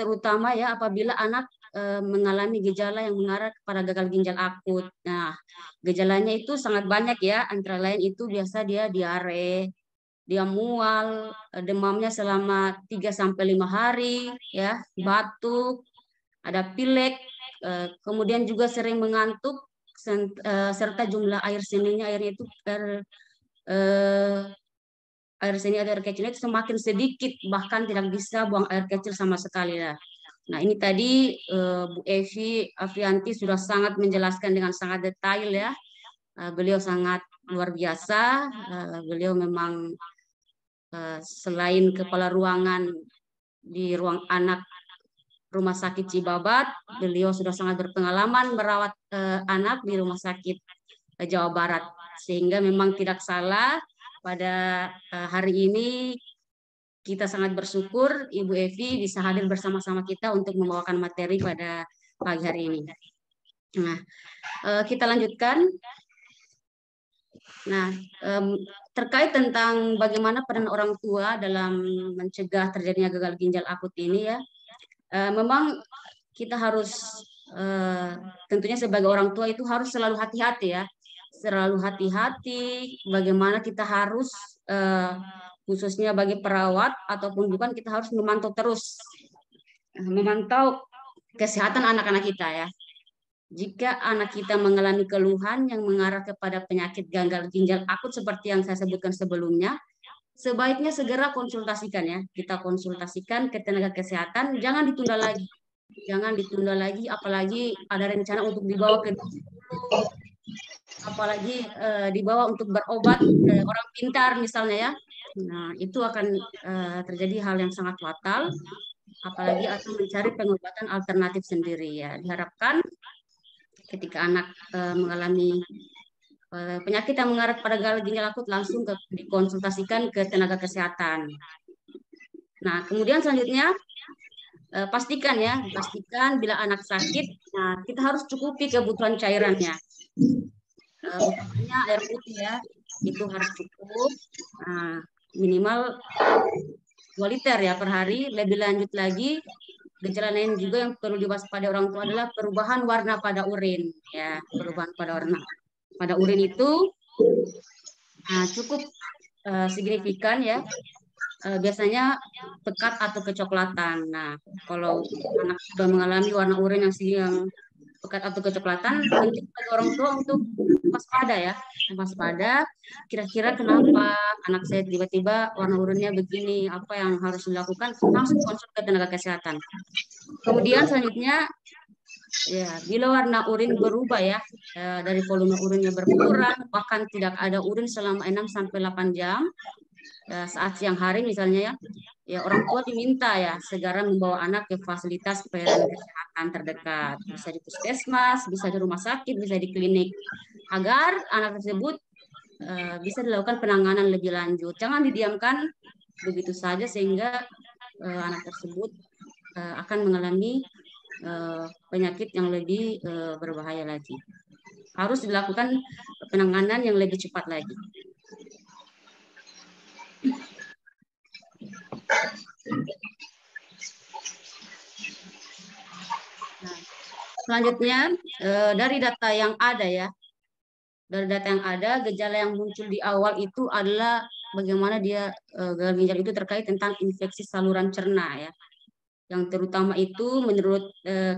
terutama ya apabila anak mengalami gejala yang mengarah kepada gagal ginjal akut. Nah, gejalanya itu sangat banyak ya, antara lain itu biasa dia diare, dia mual, demamnya selama 3 sampai 5 hari ya, batuk, ada pilek, kemudian juga sering mengantuk serta jumlah air seninya airnya itu air seni atau air kecilnya itu semakin sedikit, bahkan tidak bisa buang air kecil sama sekali lah. Nah, ini tadi Bu Evi Afrianti sudah sangat menjelaskan dengan sangat detail ya. Beliau sangat luar biasa. Beliau memang selain kepala ruangan di ruang anak Rumah Sakit Cibabat, beliau sudah sangat berpengalaman merawat anak di Rumah Sakit Jawa Barat. Sehingga memang tidak salah pada hari ini kita sangat bersyukur Ibu Evi bisa hadir bersama-sama kita untuk membawakan materi pada pagi hari ini. Nah, kita lanjutkan. Nah, terkait tentang bagaimana peran orang tua dalam mencegah terjadinya gagal ginjal akut ini ya, memang kita harus tentunya sebagai orang tua itu harus selalu hati-hati ya, selalu hati-hati bagaimana kita harus khususnya bagi perawat ataupun bukan, kita harus memantau terus, memantau kesehatan anak-anak kita ya. Jika anak kita mengalami keluhan yang mengarah kepada penyakit gagal ginjal akut seperti yang saya sebutkan sebelumnya, sebaiknya segera konsultasikan ya. Kita konsultasikan ke tenaga kesehatan, jangan ditunda lagi. Jangan ditunda lagi, apalagi ada rencana untuk dibawa ke apalagi dibawa untuk berobat orang pintar misalnya ya. Nah, itu akan terjadi hal yang sangat fatal, apalagi atau mencari pengobatan alternatif sendiri ya. Diharapkan ketika anak mengalami penyakit yang mengarah pada gagal ginjal akut langsung dikonsultasikan ke tenaga kesehatan. Nah, kemudian selanjutnya pastikan bila anak sakit, nah kita harus cukupi kebutuhan cairannya. Utamanya air putih ya, itu harus cukup. Nah, minimal 2 liter ya per hari. Lebih lanjut lagi, gejala lain juga yang perlu diwaspadai orang tua adalah perubahan warna pada urin ya, perubahan pada urin itu cukup signifikan ya, biasanya pekat atau kecoklatan. Nah, kalau anak sudah mengalami warna urin yang pekat atau kecoklatan, penting bagi orang tua untuk waspada. Kira-kira kenapa anak saya tiba-tiba warna urinnya begini? Apa yang harus dilakukan? Langsung konsul ke tenaga kesehatan. Kemudian selanjutnya, ya bila warna urin berubah ya, dari volume urinnya berkurang, bahkan tidak ada urin selama 6 sampai 8 jam. Saat siang hari misalnya ya orang tua diminta ya segera membawa anak ke fasilitas pelayanan kesehatan terdekat, bisa di puskesmas, bisa di rumah sakit, bisa di klinik, agar anak tersebut bisa dilakukan penanganan lebih lanjut. Jangan didiamkan begitu saja sehingga anak tersebut akan mengalami penyakit yang lebih berbahaya lagi. Harus dilakukan penanganan yang lebih cepat lagi. Nah, selanjutnya dari data yang ada ya, gejala yang muncul di awal itu adalah bagaimana dia gagal ginjal itu terkait tentang infeksi saluran cerna ya. Yang terutama itu menurut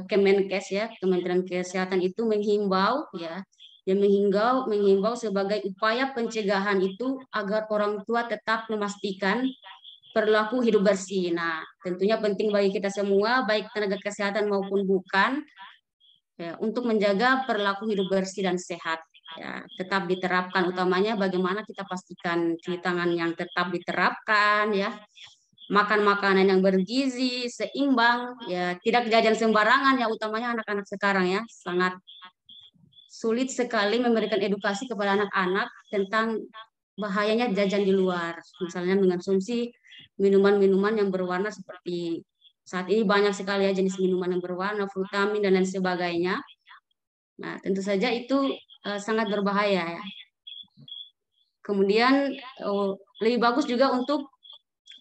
Kemenkes ya, Kementerian Kesehatan itu menghimbau ya, yang menghimbau sebagai upaya pencegahan itu agar orang tua tetap memastikan perilaku hidup bersih. Nah, tentunya penting bagi kita semua, baik tenaga kesehatan maupun bukan, ya, untuk menjaga perilaku hidup bersih dan sehat. Ya, tetap diterapkan, utamanya bagaimana kita pastikan cuci tangan yang tetap diterapkan, ya, makan makanan yang bergizi, seimbang, ya, tidak jajan sembarangan, ya, utamanya anak-anak sekarang ya, sangat sulit sekali memberikan edukasi kepada anak-anak tentang bahayanya jajan di luar, misalnya mengonsumsi minuman-minuman yang berwarna seperti saat ini banyak sekali ya jenis minuman yang berwarna, frutamin dan lain sebagainya. Nah, tentu saja itu sangat berbahaya ya. Kemudian lebih bagus juga untuk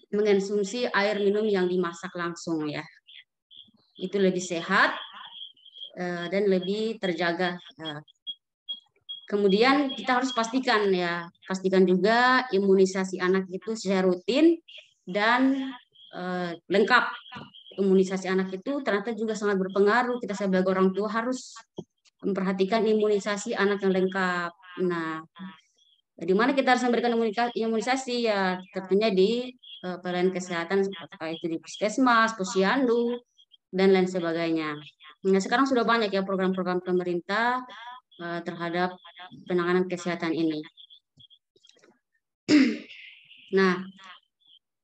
mengonsumsi air minum yang dimasak langsung ya. Itu lebih sehat dan lebih terjaga. Kemudian kita harus pastikan juga imunisasi anak itu secara rutin dan lengkap. Imunisasi anak itu ternyata juga sangat berpengaruh. Kita sebagai orang tua harus memperhatikan imunisasi anak yang lengkap. Nah, di mana kita harus memberikan imunisasi ya tentunya di pelayanan kesehatan seperti itu di puskesmas, posyandu dan lain sebagainya. Nah, sekarang sudah banyak ya program-program pemerintah terhadap penanganan kesehatan ini. Nah,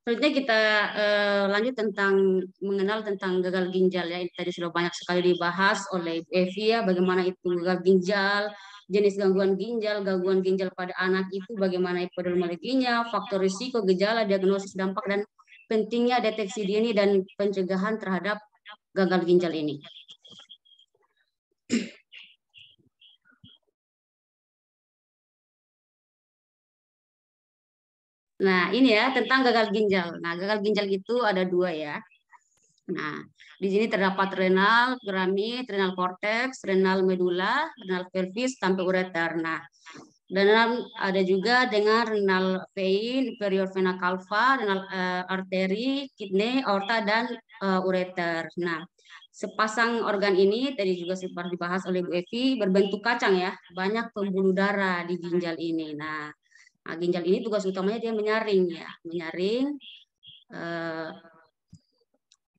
selanjutnya kita lanjut tentang mengenal tentang gagal ginjal ya. Ini tadi sudah banyak sekali dibahas oleh Bu Evi ya, bagaimana itu gagal ginjal, jenis gangguan ginjal pada anak itu, bagaimana epidemiologinya, faktor risiko, gejala, diagnosis, dampak, dan pentingnya deteksi dini dan pencegahan terhadap gagal ginjal ini. Nah, ini ya tentang gagal ginjal. Nah, gagal ginjal itu ada dua ya. Nah, di sini terdapat renal piramid, renal cortex, renal medula, renal pelvis sampai ureter. Nah, dan ada juga dengan renal vein, inferior vena cava, renal arteri, kidney, aorta, dan ureter. Nah, sepasang organ ini tadi juga sempat dibahas oleh Bu Evi, berbentuk kacang ya, banyak pembuluh darah di ginjal ini. Nah, ginjal ini tugas utamanya dia menyaring ya, menyaring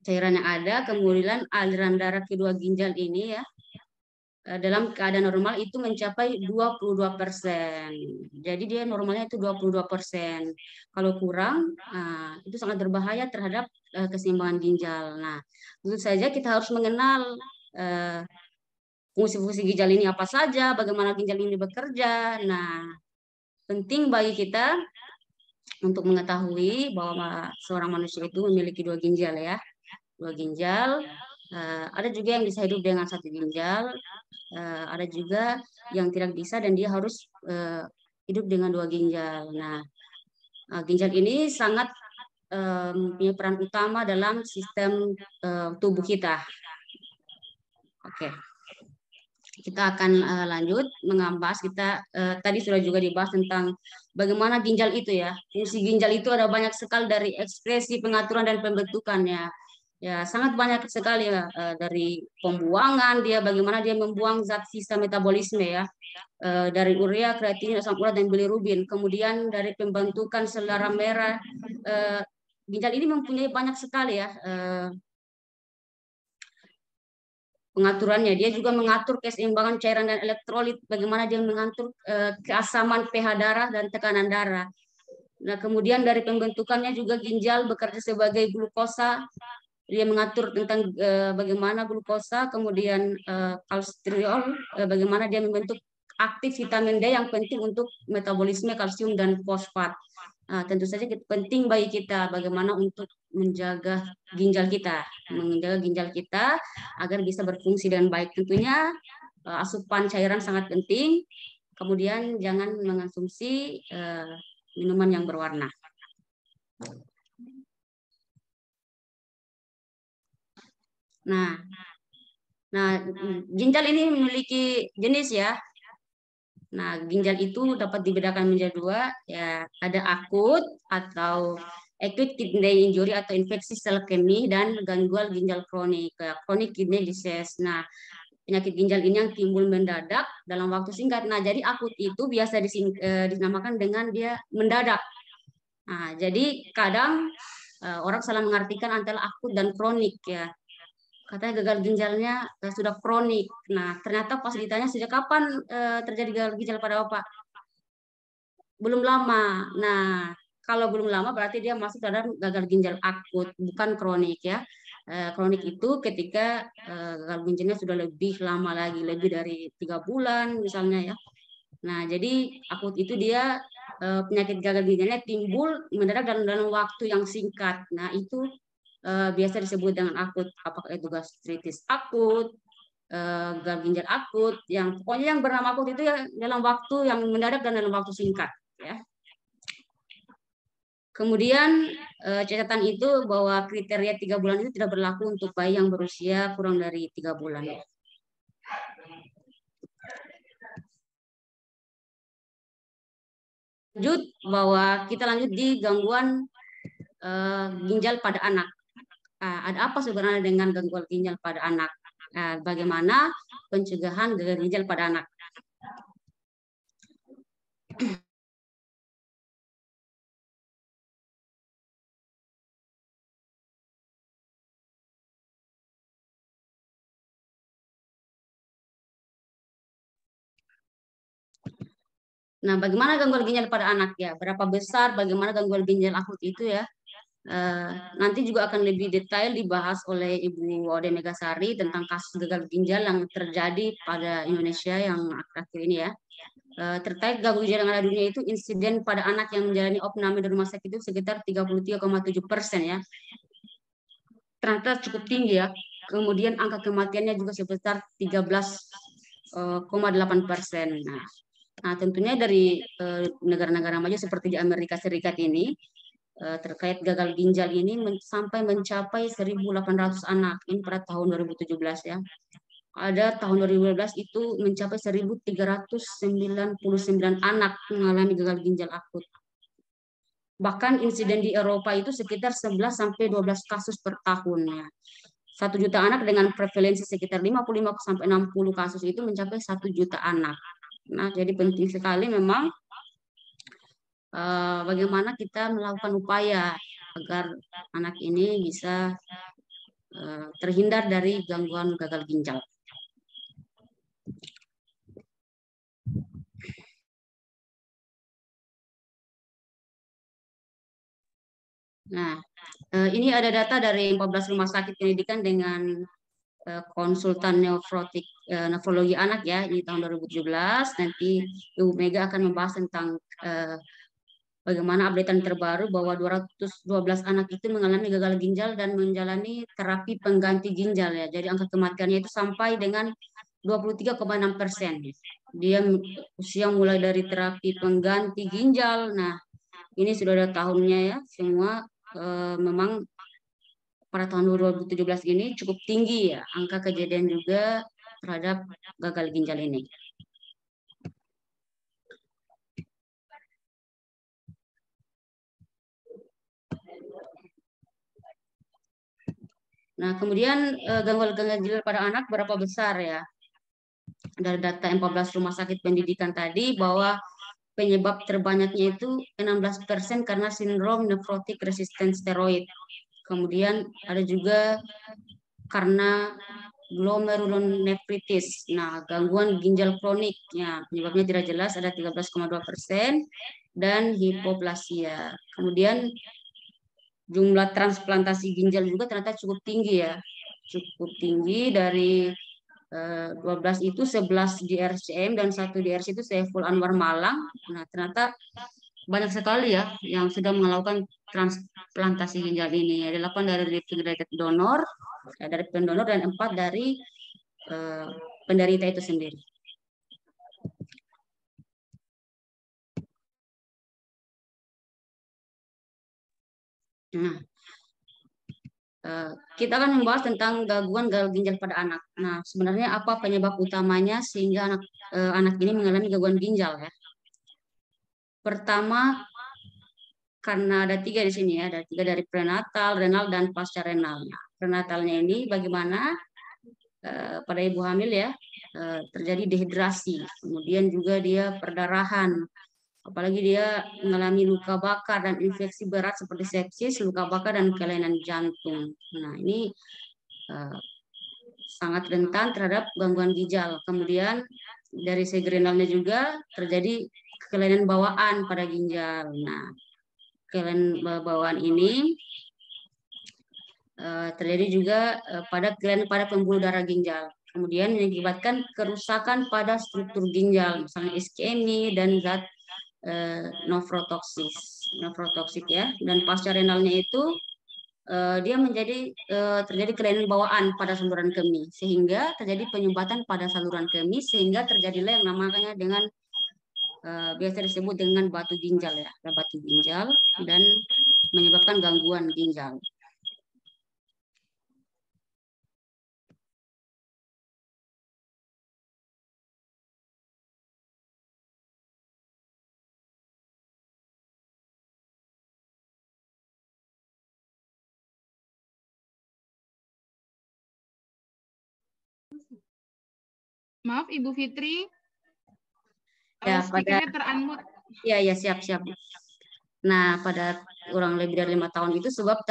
cairan yang ada, kemudian aliran darah kedua ginjal ini ya dalam keadaan normal itu mencapai 22%. Jadi dia normalnya itu 22%. Kalau kurang, itu sangat berbahaya terhadap keseimbangan ginjal. Nah, tentu saja kita harus mengenal fungsi-fungsi ginjal ini apa saja, bagaimana ginjal ini bekerja. Nah, penting bagi kita untuk mengetahui bahwa seorang manusia itu memiliki dua ginjal ya. Dua ginjal, ada juga yang bisa hidup dengan satu ginjal, ada juga yang tidak bisa dan dia harus hidup dengan dua ginjal. Nah, ginjal ini sangat punya peran utama dalam sistem tubuh kita. Oke. Kita akan lanjut mengambas. Kita tadi sudah juga dibahas tentang bagaimana ginjal itu ya. Fungsi ginjal itu ada banyak sekali dari ekspresi, pengaturan, dan pembentukannya. Ya, sangat banyak sekali ya, dari pembuangan dia, bagaimana dia membuang zat sisa metabolisme ya, dari urea, kreatinin, asam urat, dan bilirubin. Kemudian dari pembentukan sel darah merah, ginjal ini mempunyai banyak sekali ya pengaturannya. Dia juga mengatur keseimbangan cairan dan elektrolit, bagaimana dia mengatur keasaman pH darah dan tekanan darah. Nah, kemudian dari pembentukannya juga ginjal bekerja sebagai glukosa. Dia mengatur tentang bagaimana glukosa, kemudian kolesterol, bagaimana dia membentuk aktif vitamin D yang penting untuk metabolisme kalsium dan fosfat. Tentu saja penting bagi kita bagaimana untuk menjaga ginjal kita agar bisa berfungsi dengan baik. Tentunya asupan cairan sangat penting. Kemudian jangan mengonsumsi minuman yang berwarna. Nah, ginjal ini memiliki jenis ya. Nah, ginjal itu dapat dibedakan menjadi dua, ya ada akut atau acute kidney injury atau infeksi sel kemih dan gangguan ginjal kronik, chronic kidney disease. Nah, penyakit ginjal ini yang timbul mendadak dalam waktu singkat. Nah, jadi akut itu biasa dinamakan dengan dia mendadak. Nah, jadi kadang orang salah mengartikan antara akut dan kronik ya. Katanya gagal ginjalnya sudah kronik. Nah, ternyata pas ditanya sejak kapan terjadi gagal ginjal pada Bapak? Belum lama. Nah, kalau belum lama berarti dia masuk dalam gagal ginjal akut, bukan kronik ya. Kronik itu ketika gagal ginjalnya sudah lebih lama lagi, lebih dari 3 bulan misalnya ya. Nah, jadi akut itu dia penyakit gagal ginjalnya timbul mendadak dalam waktu yang singkat. Nah, itu biasa disebut dengan akut. Apakah itu gastritis akut, gagal ginjal akut, yang pokoknya yang bernama akut itu ya dalam waktu yang mendadak dan dalam waktu singkat. Ya. Kemudian catatan itu bahwa kriteria 3 bulan itu tidak berlaku untuk bayi yang berusia kurang dari 3 bulan. Ya. Lanjut bahwa kita lanjut di gangguan ginjal pada anak. Ada apa sebenarnya dengan gangguan ginjal pada anak? Bagaimana pencegahan gagal ginjal pada anak? Nah, bagaimana gangguan ginjal pada anak ya? Berapa besar? Bagaimana gangguan ginjal akut itu ya? Nanti juga akan lebih detail dibahas oleh Ibu Ode Megasari tentang kasus gagal ginjal yang terjadi pada Indonesia yang akhir-akhir ini ya. Terkait gangguan ginjal yang ada di dunia itu, insiden pada anak yang menjalani opname di rumah sakit itu sekitar 33,7% ya. Ternyata cukup tinggi ya. Kemudian angka kematiannya juga sebesar 13,8%. Nah, tentunya dari negara-negara maju seperti di Amerika Serikat ini, terkait gagal ginjal ini sampai mencapai 1.800 anak ini pada tahun 2017 ya. Ada tahun 2012 itu mencapai 1.399 anak mengalami gagal ginjal akut. Bahkan insiden di Eropa itu sekitar 11 sampai 12 kasus per tahunnya. 1 juta anak dengan prevalensi sekitar 55 sampai 60 kasus itu mencapai 1 juta anak. Nah, jadi penting sekali memang bagaimana kita melakukan upaya agar anak ini bisa terhindar dari gangguan gagal ginjal. Nah, ini ada data dari 14 rumah sakit pendidikan dengan konsultan nefrologi anak ya di tahun 2017. Nanti Ibu Mega akan membahas tentang bagaimana updatean terbaru bahwa 212 anak itu mengalami gagal ginjal dan menjalani terapi pengganti ginjal ya. Jadi angka kematiannya itu sampai dengan 23,6%. Dia usia mulai dari terapi pengganti ginjal. Nah, ini sudah ada tahunnya ya. Semua memang pada tahun 2017 ini cukup tinggi ya angka kejadian juga terhadap gagal ginjal ini. Nah, kemudian gangguan ginjal pada anak berapa besar ya? Dari data 14 rumah sakit pendidikan tadi bahwa penyebab terbanyaknya itu 16% karena sindrom nefrotik resistant steroid. Kemudian ada juga karena glomerulonefritis. Nah, gangguan ginjal kronik, ya, penyebabnya tidak jelas, ada 13,2%, dan hipoplasia. Kemudian jumlah transplantasi ginjal juga ternyata cukup tinggi ya, cukup tinggi dari 12 itu 11 di RCM dan 1 di RC itu Saiful Anwar Malang. Nah, ternyata banyak sekali ya yang sudah melakukan transplantasi ginjal ini. Ada 8 dari regenerated donor, dari pendonor, dan 4 dari penderita itu sendiri. Nah, kita akan membahas tentang gangguan ginjal pada anak. Nah, sebenarnya apa penyebab utamanya sehingga anak ini mengalami gangguan ginjal ya? Pertama, karena ada 3 di sini ya, ada 3 dari prenatal, renal, dan pasca renalnya. Prenatalnya ini bagaimana pada ibu hamil ya, terjadi dehidrasi, kemudian juga dia perdarahan, apalagi dia mengalami luka bakar dan infeksi berat seperti sepsis, luka bakar, dan kelainan jantung. Nah, ini sangat rentan terhadap gangguan ginjal. Kemudian dari segi renalnya juga terjadi kelainan bawaan pada ginjal. Nah, kelainan bawaan ini terjadi juga pada kelainan pada pembuluh darah ginjal. Kemudian mengakibatkan kerusakan pada struktur ginjal, misalnya iskemi dan zat nefrotoksik ya. Dan pasca renalnya itu dia terjadi kelainan bawaan pada saluran kemih, sehingga terjadi penyumbatan pada saluran kemih, sehingga terjadilah yang namanya dengan biasa disebut dengan batu ginjal ya, batu ginjal, dan menyebabkan gangguan ginjal. Maaf, Ibu Fitri. Ya, speakernya ter-unmute. Ya, siap. Nah, pada kurang lebih dari 5 tahun itu sebab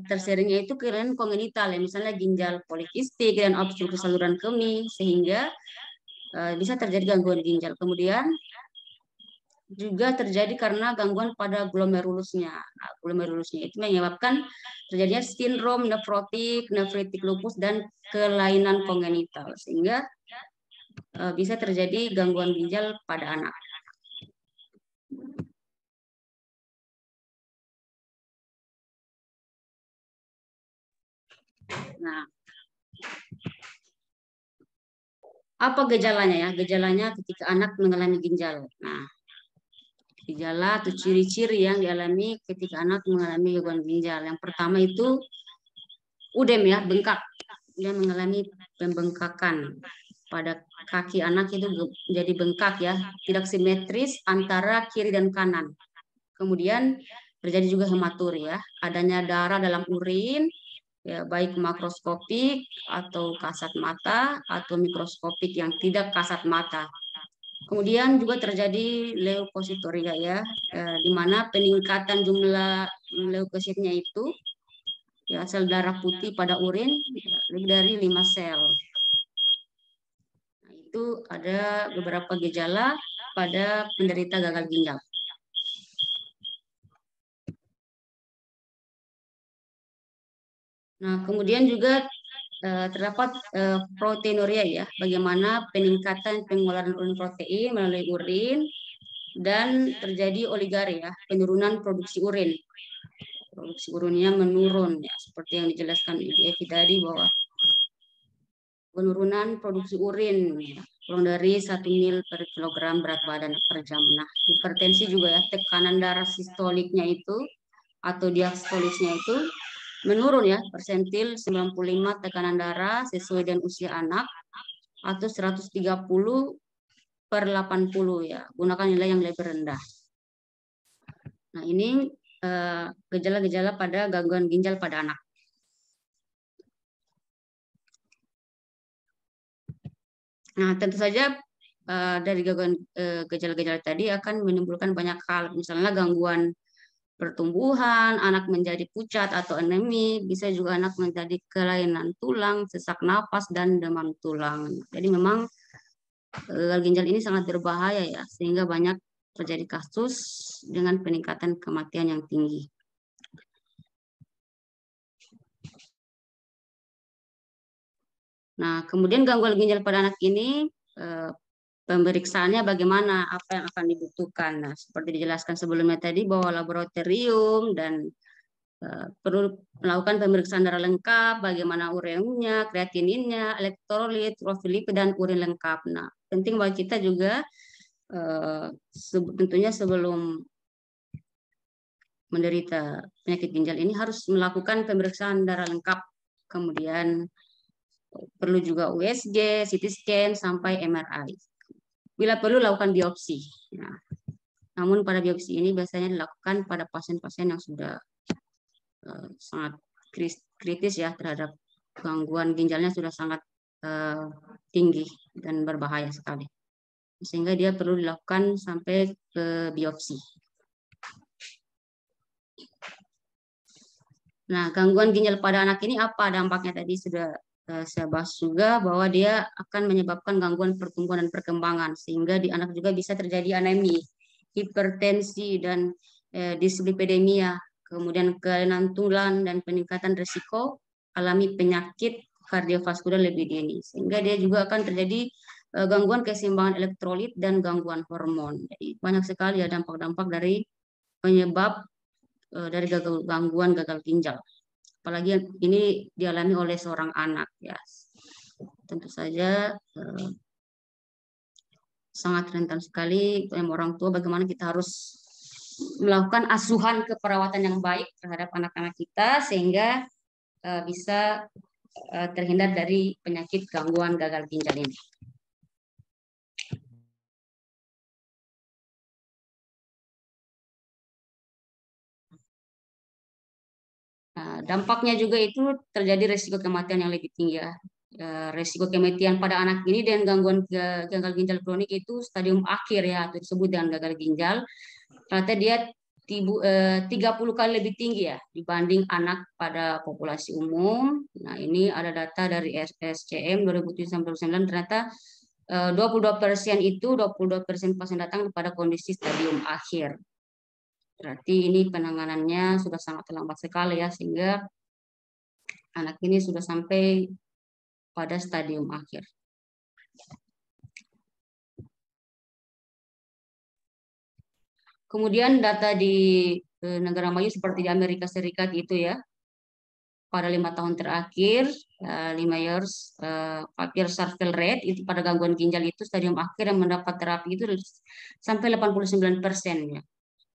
terseringnya itu kelainan kongenital ya, misalnya ginjal polikistik dan obstruksi saluran kemih, sehingga bisa terjadi gangguan ginjal. Kemudian juga terjadi karena gangguan pada glomerulusnya. Nah, glomerulusnya itu menyebabkan terjadinya sindrom nefritik lupus, dan kelainan kongenital, sehingga bisa terjadi gangguan ginjal pada anak. Nah, apa gejalanya ya? Gejalanya ketika anak mengalami ginjal. Nah, gejala atau ciri-ciri yang dialami ketika anak mengalami gangguan ginjal. Yang pertama itu udem ya, bengkak. Dia mengalami pembengkakan pada kaki anak, itu jadi bengkak ya, tidak simetris antara kiri dan kanan. Kemudian terjadi juga hematuri ya, adanya darah dalam urin ya, baik makroskopik atau kasat mata atau mikroskopik yang tidak kasat mata. Kemudian juga terjadi leukosituria ya, di mana peningkatan jumlah leukositnya itu ya, sel darah putih pada urin lebih dari 5 sel. Nah, itu ada beberapa gejala pada penderita gagal ginjal. Nah, kemudian juga terdapat proteinuria ya, bagaimana peningkatan pengeluaran urin protein melalui urin, dan terjadi oligari ya, penurunan produksi urin. Produksi urinnya menurun ya, seperti yang dijelaskan Ibu Evi tadi, bahwa penurunan produksi urin ya, kurang dari 1 ml per kilogram berat badan per jam. Nah, hipertensi juga ya, tekanan darah sistoliknya itu atau diastolisnya itu menurun ya, persentil 95 tekanan darah sesuai dengan usia anak, atau 130 per 80 ya, gunakan nilai yang lebih rendah. Nah, ini gejala-gejala pada gangguan ginjal pada anak. Nah, tentu saja dari gangguan gejala-gejala tadi akan menimbulkan banyak hal, misalnya gangguan pertumbuhan, anak menjadi pucat atau anemi, bisa juga anak menjadi kelainan tulang, sesak napas, dan demam tulang. Jadi memang gagal ginjal ini sangat berbahaya ya, sehingga banyak terjadi kasus dengan peningkatan kematian yang tinggi. Nah, kemudian gangguan ginjal pada anak ini pemeriksaannya bagaimana, apa yang akan dibutuhkan. Nah, seperti dijelaskan sebelumnya tadi, bahwa laboratorium dan perlu melakukan pemeriksaan darah lengkap, bagaimana ureumnya, kreatininnya, elektrolit, profilipid, dan urin lengkap. Nah, penting bagi kita juga tentunya sebelum menderita penyakit ginjal ini harus melakukan pemeriksaan darah lengkap, kemudian perlu juga USG, CT scan, sampai MRI. Bila perlu lakukan biopsi. Nah, namun pada biopsi ini biasanya dilakukan pada pasien-pasien yang sudah sangat kritis ya terhadap gangguan ginjalnya sudah sangat tinggi dan berbahaya sekali. Sehingga dia perlu dilakukan sampai ke biopsi. Nah, gangguan ginjal pada anak ini apa dampaknya tadi sudah saya bahas juga bahwa dia akan menyebabkan gangguan pertumbuhan dan perkembangan sehingga di anak juga bisa terjadi anemi, hipertensi dan dislipidemia, kemudian kelainan tulang dan peningkatan risiko alami penyakit kardiovaskular lebih dini sehingga dia juga akan terjadi gangguan keseimbangan elektrolit dan gangguan hormon. Jadi banyak sekali ya dampak-dampak dari penyebab dari gangguan gagal ginjal. Apalagi ini dialami oleh seorang anak ya. Tentu saja sangat rentan sekali orang tua bagaimana kita harus melakukan asuhan keperawatan yang baik terhadap anak-anak kita sehingga bisa terhindar dari penyakit gangguan gagal ginjal ini. Nah, dampaknya juga itu terjadi resiko kematian yang lebih tinggi ya. Resiko kematian pada anak ini dengan gangguan gagal ginjal kronik itu stadium akhir ya, atau disebut dengan gagal ginjal. Ternyata dia 30 kali lebih tinggi ya dibanding anak pada populasi umum. Nah, ini ada data dari SCM 2009 ternyata 22% itu 22% pasien datang pada kondisi stadium akhir. Berarti ini penanganannya sudah sangat terlambat sekali ya, sehingga anak ini sudah sampai pada stadium akhir. Kemudian data di negara maju seperti di Amerika Serikat itu ya, pada 5 tahun terakhir, 5 years survival rate itu pada gangguan ginjal itu stadium akhir yang mendapat terapi itu sampai 89% ya.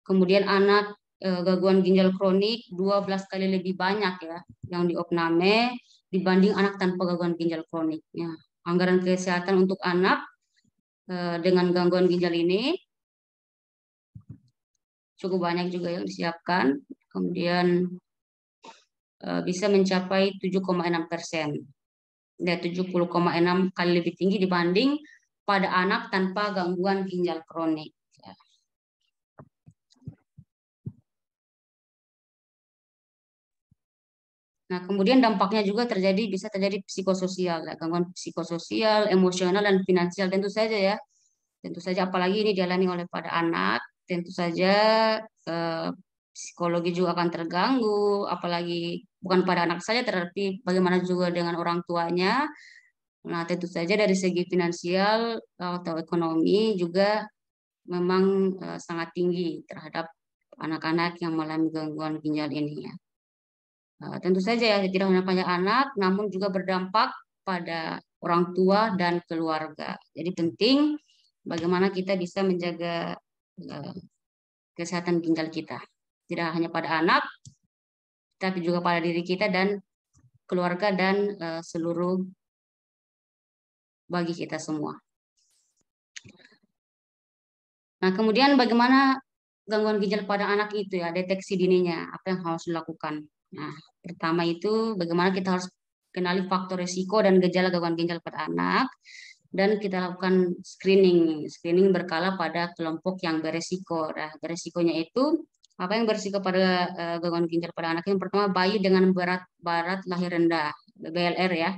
Kemudian anak gangguan ginjal kronik 12 kali lebih banyak ya yang diopname dibanding anak tanpa gangguan ginjal kronik. Ya, anggaran kesehatan untuk anak dengan gangguan ginjal ini cukup banyak juga yang disiapkan. Kemudian bisa mencapai 7,6%. Ya, 70,6 kali lebih tinggi dibanding pada anak tanpa gangguan ginjal kronik. Nah, kemudian dampaknya juga bisa terjadi psikososial, ya, gangguan psikososial, emosional, dan finansial tentu saja ya. Tentu saja apalagi ini dialami oleh pada anak, tentu saja psikologi juga akan terganggu, apalagi bukan pada anak saja, tetapi bagaimana juga dengan orang tuanya. Nah, tentu saja dari segi finansial atau ekonomi juga memang sangat tinggi terhadap anak-anak yang mengalami gangguan ginjal ini ya. Tentu saja ya tidak hanya pada anak, namun juga berdampak pada orang tua dan keluarga. Jadi penting bagaimana kita bisa menjaga kesehatan ginjal kita. Tidak hanya pada anak, tapi juga pada diri kita dan keluarga dan seluruh bagi kita semua. Nah, kemudian bagaimana gangguan ginjal pada anak itu ya, deteksi dininya, apa yang harus dilakukan. Nah, pertama itu bagaimana kita harus kenali faktor risiko dan gejala gangguan ginjal pada anak, dan kita lakukan screening berkala pada kelompok yang beresiko. Nah, beresikonya itu apa yang beresiko pada gangguan ginjal pada anak? Yang pertama, bayi dengan berat lahir rendah, BLR ya,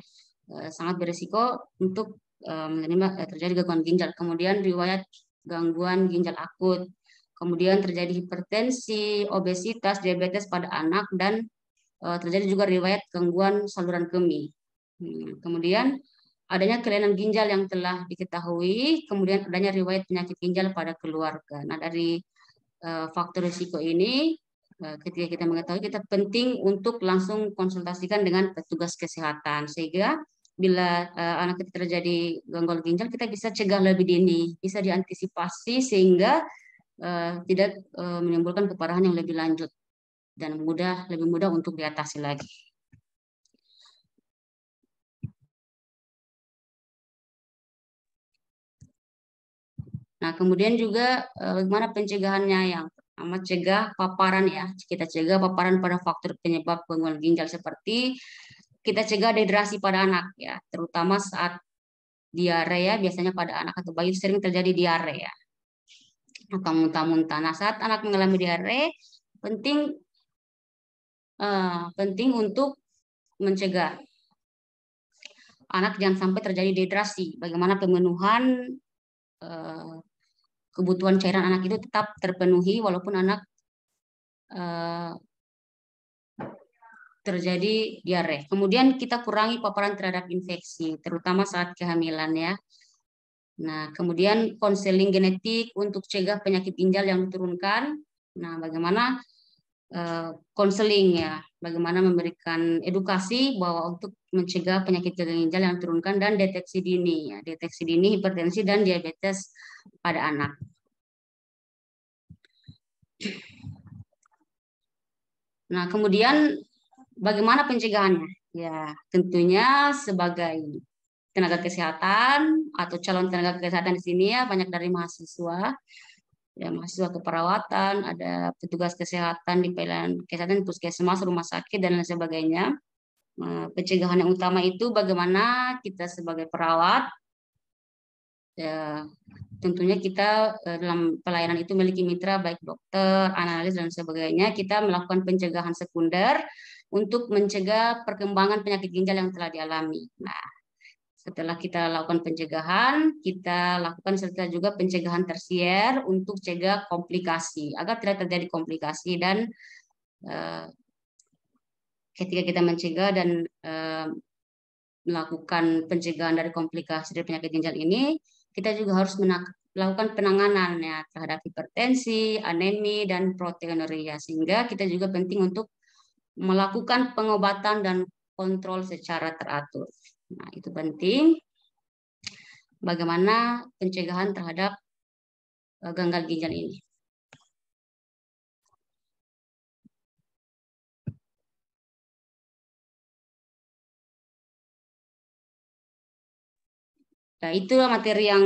sangat beresiko untuk menerima terjadi gangguan ginjal. Kemudian riwayat gangguan ginjal akut, kemudian terjadi hipertensi, obesitas, diabetes pada anak, dan terjadi juga riwayat gangguan saluran kemih. Kemudian adanya kelainan ginjal yang telah diketahui, kemudian adanya riwayat penyakit ginjal pada keluarga. Nah, dari faktor risiko ini, ketika kita mengetahui, kita penting untuk langsung konsultasikan dengan petugas kesehatan, sehingga bila anak kita terjadi gangguan ginjal, kita bisa cegah lebih dini, bisa diantisipasi sehingga tidak menimbulkan keparahan yang lebih lanjut. dan lebih mudah untuk diatasi lagi. Nah, kemudian juga bagaimana pencegahannya? Yang pertama, cegah paparan ya. Kita cegah paparan pada faktor penyebab gangguan ginjal seperti kita cegah dehidrasi pada anak ya, terutama saat diare, biasanya pada anak atau bayi sering terjadi diare ya, atau muntah-muntah. Nah, saat anak mengalami diare, penting untuk mencegah anak jangan sampai terjadi dehidrasi. Bagaimana pemenuhan kebutuhan cairan anak itu tetap terpenuhi walaupun anak terjadi diare. Kemudian kita kurangi paparan terhadap infeksi, terutama saat kehamilan ya. Nah, kemudian konseling genetik untuk cegah penyakit ginjal yang diturunkan. Nah, bagaimana konseling ya, bagaimana memberikan edukasi bahwa untuk mencegah penyakit ginjal yang diturunkan dan deteksi dini ya, deteksi dini hipertensi dan diabetes pada anak. Nah, kemudian bagaimana pencegahannya? Ya, tentunya sebagai tenaga kesehatan atau calon tenaga kesehatan di sini ya banyak dari mahasiswa, ya mahasiswa keperawatan, ada petugas kesehatan di pelayanan kesehatan puskesmas, rumah sakit dan lain sebagainya. Pencegahan yang utama itu bagaimana kita sebagai perawat, ya, tentunya kita dalam pelayanan itu memiliki mitra baik dokter, analis dan sebagainya. Kita melakukan pencegahan sekunder untuk mencegah perkembangan penyakit ginjal yang telah dialami. Nah, setelah kita lakukan pencegahan, kita lakukan serta juga pencegahan tersier untuk cegah komplikasi agar tidak terjadi komplikasi. Dan ketika kita mencegah dan melakukan pencegahan dari komplikasi dari penyakit ginjal ini, kita juga harus melakukan penanganan ya terhadap hipertensi, anemi, dan proteinuria. Sehingga kita juga penting untuk melakukan pengobatan dan kontrol secara teratur. Nah, itu penting. Bagaimana pencegahan terhadap gagal ginjal ini. Nah, itulah materi yang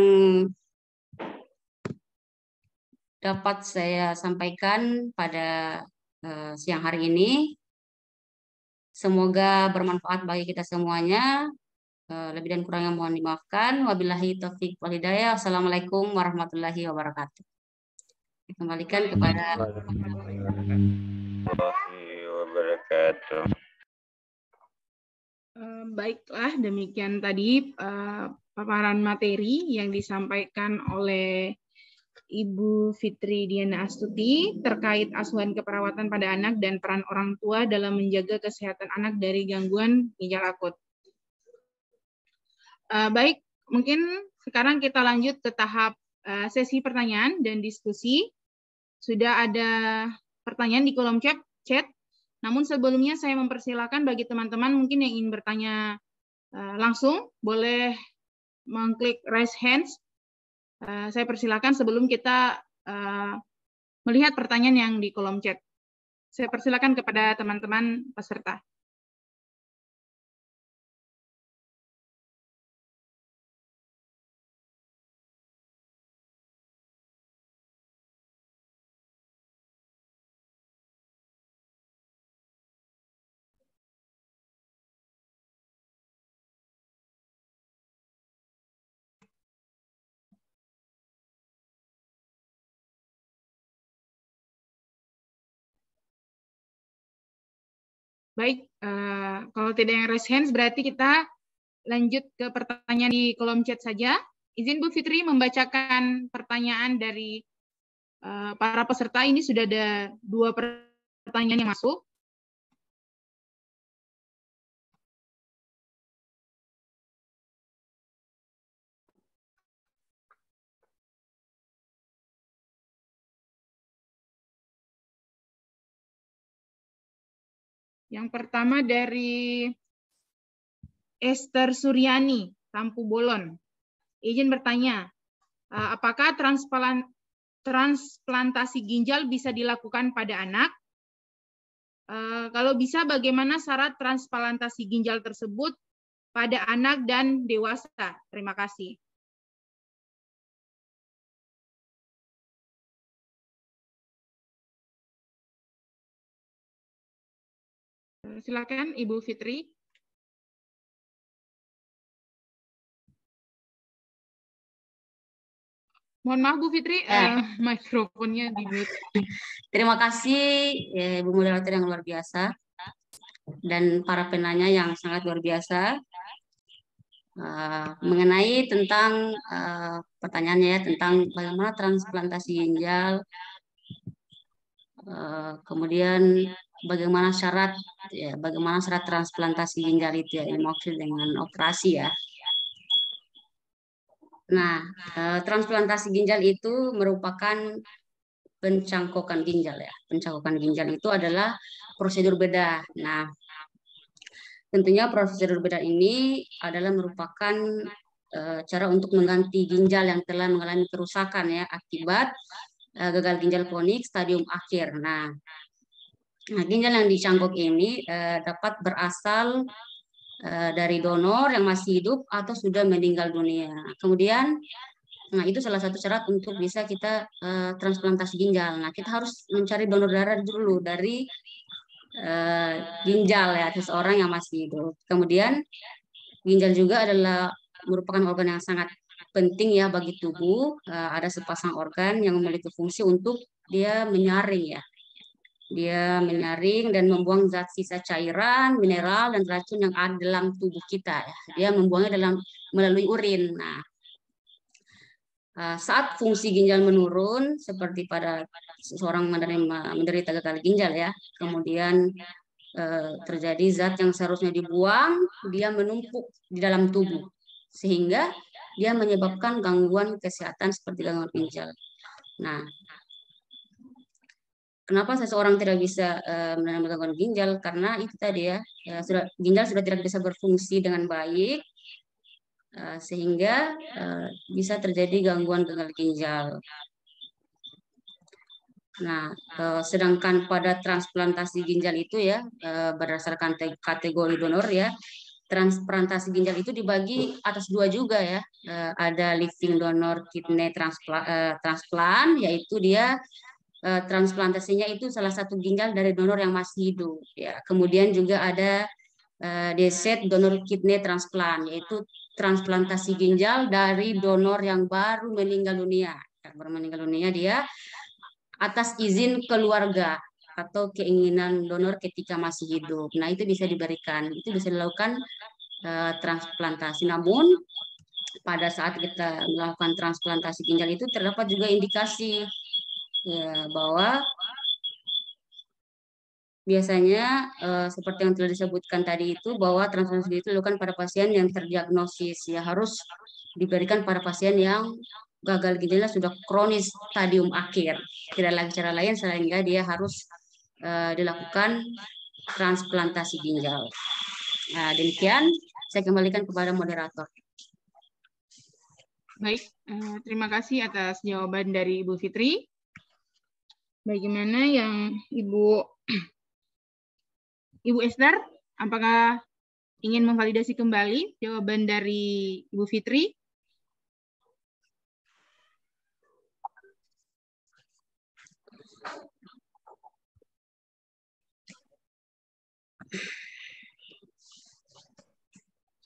dapat saya sampaikan pada siang hari ini. Semoga bermanfaat bagi kita semuanya. Lebih dan kurangnya mohon dimaafkan. Wabillahi taufiq wal hidayah. Assalamualaikum warahmatullahi wabarakatuh. Dikembalikan kepada wabarakatuh. Baiklah, demikian tadi paparan materi yang disampaikan oleh Ibu Fitri Diana Astuti terkait asuhan keperawatan pada anak dan peran orang tua dalam menjaga kesehatan anak dari gangguan ginjal akut. Baik, mungkin sekarang kita lanjut ke tahap sesi pertanyaan dan diskusi. Sudah ada pertanyaan di kolom chat. Namun sebelumnya saya mempersilakan bagi teman-teman mungkin yang ingin bertanya langsung, boleh mengklik raise hands. Saya persilakan sebelum kita melihat pertanyaan yang di kolom chat. Saya persilakan kepada teman-teman peserta. Baik, kalau tidak yang raise hands berarti kita lanjut ke pertanyaan di kolom chat saja. Izin Bu Fitri membacakan pertanyaan dari para peserta. Ini sudah ada 2 pertanyaan yang masuk. Yang pertama dari Esther Suryani, Tampu Bolon. Izin bertanya, apakah transplantasi ginjal bisa dilakukan pada anak? Kalau bisa, bagaimana syarat transplantasi ginjal tersebut pada anak dan dewasa? Terima kasih. Silakan Ibu Fitri. Mohon maaf Bu Fitri, mikrofonnya di mute. Terima kasih Ibu moderator yang luar biasa dan para penanya yang sangat luar biasa mengenai tentang pertanyaannya ya, tentang bagaimana transplantasi ginjal, kemudian bagaimana syarat transplantasi ginjal itu ya, yang maksud dengan operasi ya. Nah, transplantasi ginjal itu merupakan pencangkokan ginjal ya. Pencangkokan ginjal itu adalah prosedur bedah. Nah, tentunya prosedur bedah ini adalah merupakan cara untuk mengganti ginjal yang telah mengalami kerusakan ya akibat gagal ginjal kronik stadium akhir. Nah, ginjal yang dicangkok ini dapat berasal dari donor yang masih hidup atau sudah meninggal dunia. Kemudian, nah itu salah satu syarat untuk bisa kita transplantasi ginjal. Nah, kita harus mencari donor darah dulu dari ginjal ya seseorang yang masih hidup. Kemudian, ginjal juga adalah merupakan organ yang sangat penting ya bagi tubuh. Ada sepasang organ yang memiliki fungsi untuk dia menyaring ya. Dia menyaring dan membuang zat sisa cairan, mineral, dan racun yang ada dalam tubuh kita. Dia membuangnya melalui urin. Nah, saat fungsi ginjal menurun, seperti pada seseorang menderita gagal ginjal ya, kemudian terjadi zat yang seharusnya dibuang, dia menumpuk di dalam tubuh, sehingga dia menyebabkan gangguan kesehatan seperti gangguan ginjal. Nah, kenapa seseorang tidak bisa menerima gangguan ginjal? Karena itu tadi ya, ginjal sudah tidak bisa berfungsi dengan baik, sehingga bisa terjadi gangguan gagal ginjal. Nah, sedangkan pada transplantasi ginjal itu ya, berdasarkan kategori donor ya, transplantasi ginjal itu dibagi atas dua juga ya. Ada living donor kidney transplant, yaitu dia transplantasinya itu salah satu ginjal dari donor yang masih hidup ya. Kemudian juga ada deceased donor kidney transplant, yaitu transplantasi ginjal dari donor yang baru meninggal dunia. Baru meninggal dunia dia atas izin keluarga atau keinginan donor ketika masih hidup. Nah, itu bisa diberikan, itu bisa dilakukan transplantasi. Namun pada saat kita melakukan transplantasi ginjal itu terdapat juga indikasi ya, bahwa biasanya seperti yang telah disebutkan tadi itu, bahwa transplantasi itu dilakukan pada pasien yang terdiagnosis ya, harus diberikan pada pasien yang gagal ginjalnya sudah kronis stadium akhir, tidak lagi cara lain sehingga dia harus dilakukan transplantasi ginjal. Nah, demikian saya kembalikan kepada moderator. Baik, terima kasih atas jawaban dari Ibu Fitri. Bagaimana yang Ibu Esther, apakah ingin memvalidasi kembali jawaban dari Ibu Fitri?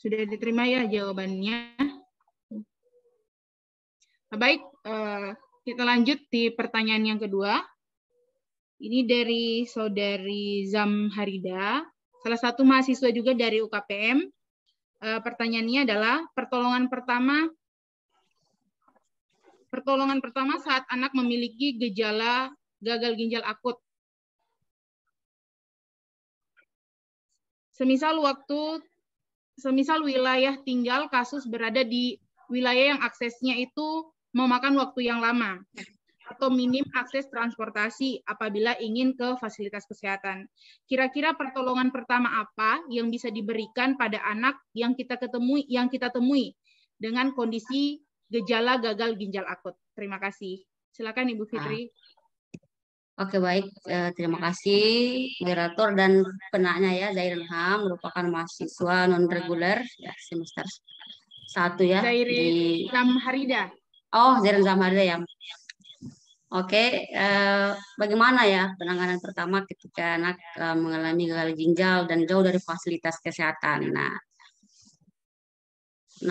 Sudah diterima ya jawabannya. Baik, kita lanjut di pertanyaan yang kedua. Ini dari Saudari Zamharida, salah satu mahasiswa juga dari UKPM. Pertanyaannya adalah pertolongan pertama saat anak memiliki gejala gagal ginjal akut. Semisal wilayah tinggal kasus berada di wilayah yang aksesnya itu memakan waktu yang lama atau minim akses transportasi apabila ingin ke fasilitas kesehatan. Kira-kira pertolongan pertama apa yang bisa diberikan pada anak yang kita temui dengan kondisi gejala gagal ginjal akut? Terima kasih. Silakan Ibu Fitri. Oke, baik. Terima kasih moderator dan penanya ya. Zairan Ham merupakan mahasiswa non reguler ya, semester 1 ya Zairi di Zamharida. Zairan Zamharida ya. Oke, bagaimana ya penanganan pertama ketika anak mengalami gagal ginjal dan jauh dari fasilitas kesehatan? Nah,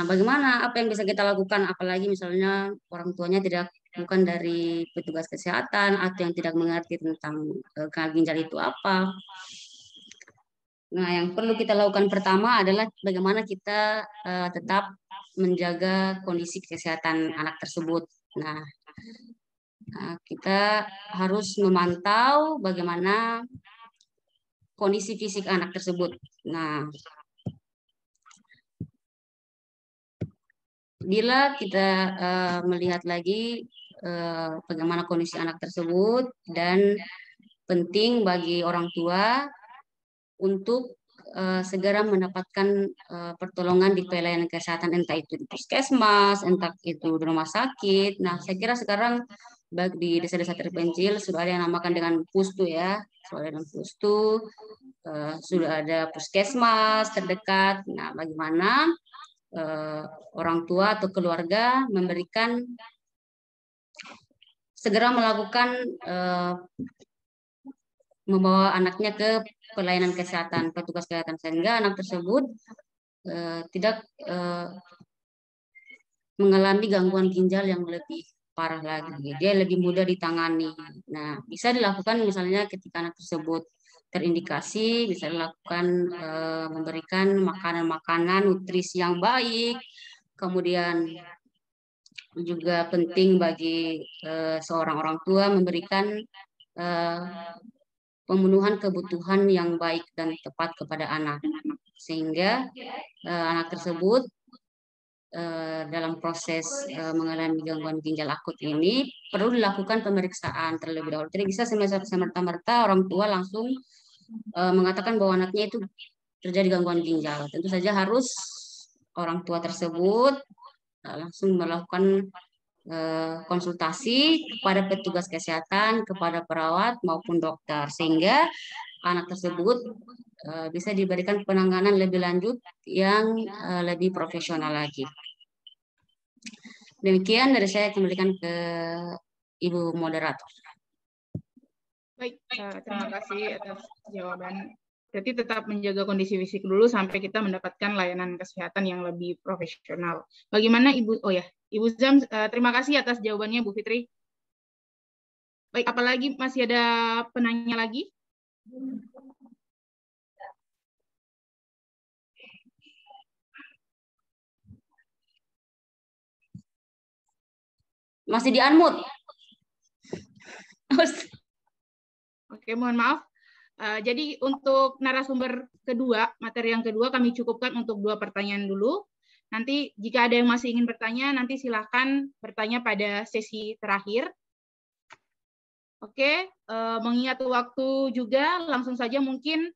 bagaimana apa yang bisa kita lakukan? Apalagi misalnya orang tuanya bukan dari petugas kesehatan atau yang tidak mengerti tentang gagal ginjal itu apa. Nah, yang perlu kita lakukan pertama adalah bagaimana kita tetap menjaga kondisi kesehatan anak tersebut. Nah, kita harus memantau bagaimana kondisi fisik anak tersebut. Nah, bila kita melihat lagi bagaimana kondisi anak tersebut dan penting bagi orang tua untuk segera mendapatkan pertolongan di pelayanan kesehatan, entah itu di puskesmas, entah itu di rumah sakit. Nah, saya kira sekarang di desa-desa terpencil sudah ada yang namakan dengan pustu ya, sudah ada pustu, sudah ada puskesmas terdekat. Nah, bagaimana orang tua atau keluarga segera melakukan membawa anaknya ke pelayanan kesehatan, petugas kesehatan, sehingga anak tersebut tidak mengalami gangguan ginjal yang lebih parah lagi. Dia lebih mudah ditangani. Nah, bisa dilakukan misalnya ketika anak tersebut terindikasi, bisa dilakukan memberikan makanan-makanan nutrisi yang baik. Kemudian juga penting bagi seorang orang tua memberikan pemenuhan kebutuhan yang baik dan tepat kepada anak, sehingga anak tersebut dalam proses mengalami gangguan ginjal akut ini perlu dilakukan pemeriksaan terlebih dahulu. Tidak bisa semerta-merta orang tua langsung mengatakan bahwa anaknya itu terjadi gangguan ginjal. Tentu saja harus orang tua tersebut langsung melakukan konsultasi kepada petugas kesehatan, kepada perawat maupun dokter, sehingga anak tersebut bisa diberikan penanganan lebih lanjut yang lebih profesional lagi. Demikian dari saya, kembalikan ke Ibu Moderator. Baik, terima kasih atas jawaban. Berarti tetap menjaga kondisi fisik dulu sampai kita mendapatkan layanan kesehatan yang lebih profesional. Bagaimana Ibu? Oh ya, Ibu Zam, terima kasih atas jawabannya Bu Fitri. Baik, apalagi masih ada penanya lagi? Masih di-unmute. Oke, mohon maaf. Jadi untuk narasumber kedua, materi yang kedua kami cukupkan untuk 2 pertanyaan dulu. Nanti jika ada yang masih ingin bertanya, nanti silakan bertanya pada sesi terakhir. Oke, mengingat waktu juga, langsung saja mungkin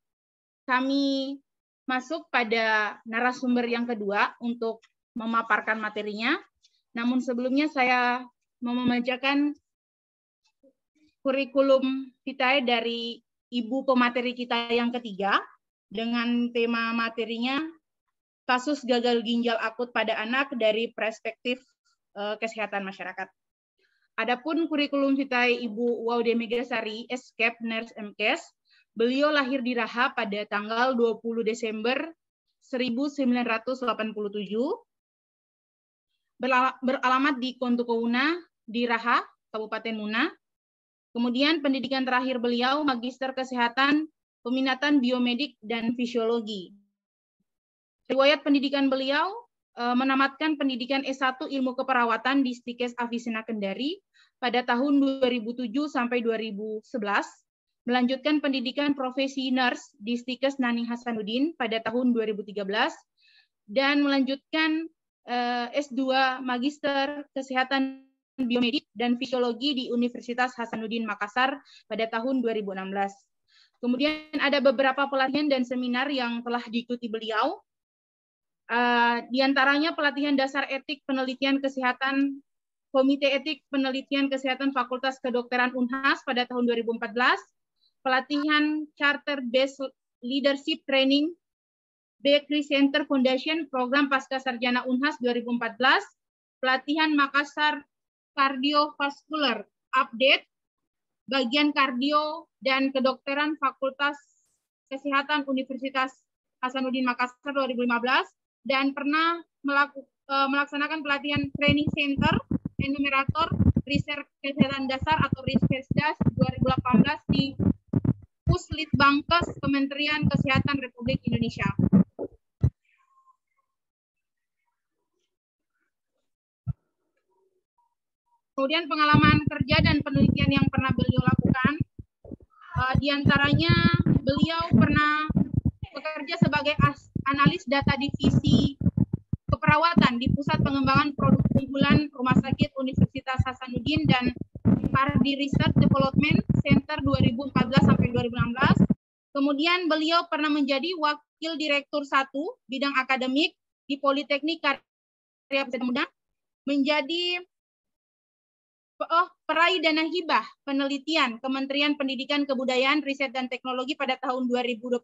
kami masuk pada narasumber yang kedua untuk memaparkan materinya. Namun sebelumnya saya mau membacakan kurikulum vitae dari Ibu pemateri kita yang ketiga dengan tema materinya kasus gagal ginjal akut pada anak dari perspektif kesehatan masyarakat. Adapun kurikulum vitae Ibu Waude Megasari, Escape Nurse MKes, beliau lahir di Raha pada tanggal 20 Desember 1987, beralamat di Kontukouna di Raha, Kabupaten Muna. Kemudian pendidikan terakhir beliau Magister Kesehatan, Peminatan Biomedik dan Fisiologi. Riwayat pendidikan beliau menamatkan pendidikan S1 Ilmu Keperawatan di Stikes Avicenna Kendari pada tahun 2007 sampai 2011, melanjutkan pendidikan profesi nurse di Stikes Naning Hasanuddin pada tahun 2013, dan melanjutkan S2 Magister Kesehatan Biomedik dan Fisiologi di Universitas Hasanuddin Makassar pada tahun 2016. Kemudian ada beberapa pelatihan dan seminar yang telah diikuti beliau. Di antaranya pelatihan dasar etik penelitian kesehatan Komite Etik Penelitian Kesehatan Fakultas Kedokteran Unhas pada tahun 2014, pelatihan Charter Based Leadership Training Bakery Center Foundation Program Pasca Sarjana Unhas 2014, pelatihan Makassar Cardiovascular Update, bagian kardio dan kedokteran Fakultas Kesehatan Universitas Hasanuddin Makassar 2015, dan pernah melaksanakan pelatihan Training Center Enumerator Riset Kesehatan Dasar atau Riskesdas 2018 di Puslitbangkes Kementerian Kesehatan Republik Indonesia. Kemudian pengalaman kerja dan penelitian yang pernah beliau lakukan, diantaranya beliau pernah bekerja sebagai analis data divisi keperawatan di Pusat Pengembangan Produk Unggulan Rumah Sakit Universitas Hasanuddin dan Pardi Research Development Center 2014 sampai 2016. Kemudian beliau pernah menjadi Wakil Direktur 1 bidang akademik di Politeknik Karya Pesantren Muda, menjadi peraih dana hibah penelitian Kementerian Pendidikan Kebudayaan, Riset dan Teknologi pada tahun 2021,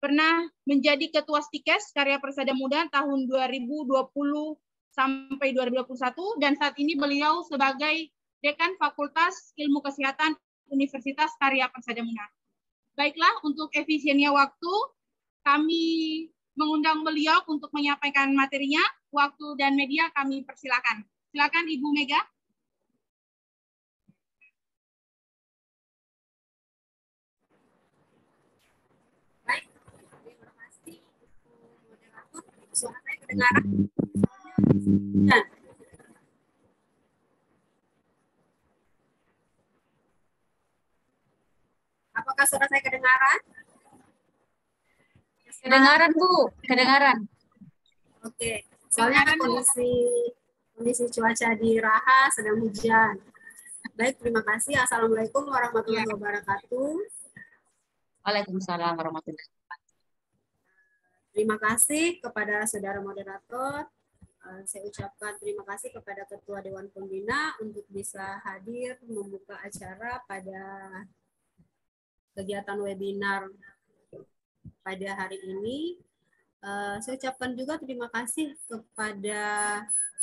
pernah menjadi Ketua Stikes Karya Persada Muda tahun 2020 sampai 2021, dan saat ini beliau sebagai Dekan Fakultas Ilmu Kesehatan Universitas Karya Persada Muda. Baiklah, untuk efisiennya waktu, kami mengundang beliau untuk menyampaikan materinya. Waktu dan media kami persilakan. Silakan Ibu Mega. Suara saya kedengaran? Apakah suara saya kedengaran? Kedengaran, Bu. Kedengaran. Oke. Soalnya kondisi cuaca di Raha sedang hujan. Baik, terima kasih. Assalamualaikum warahmatullahi wabarakatuh. Waalaikumsalam warahmatullahi wabarakatuh. Terima kasih kepada saudara moderator. Saya ucapkan terima kasih kepada Ketua Dewan Pembina untuk bisa hadir membuka acara pada kegiatan webinar pada hari ini. Saya ucapkan juga terima kasih kepada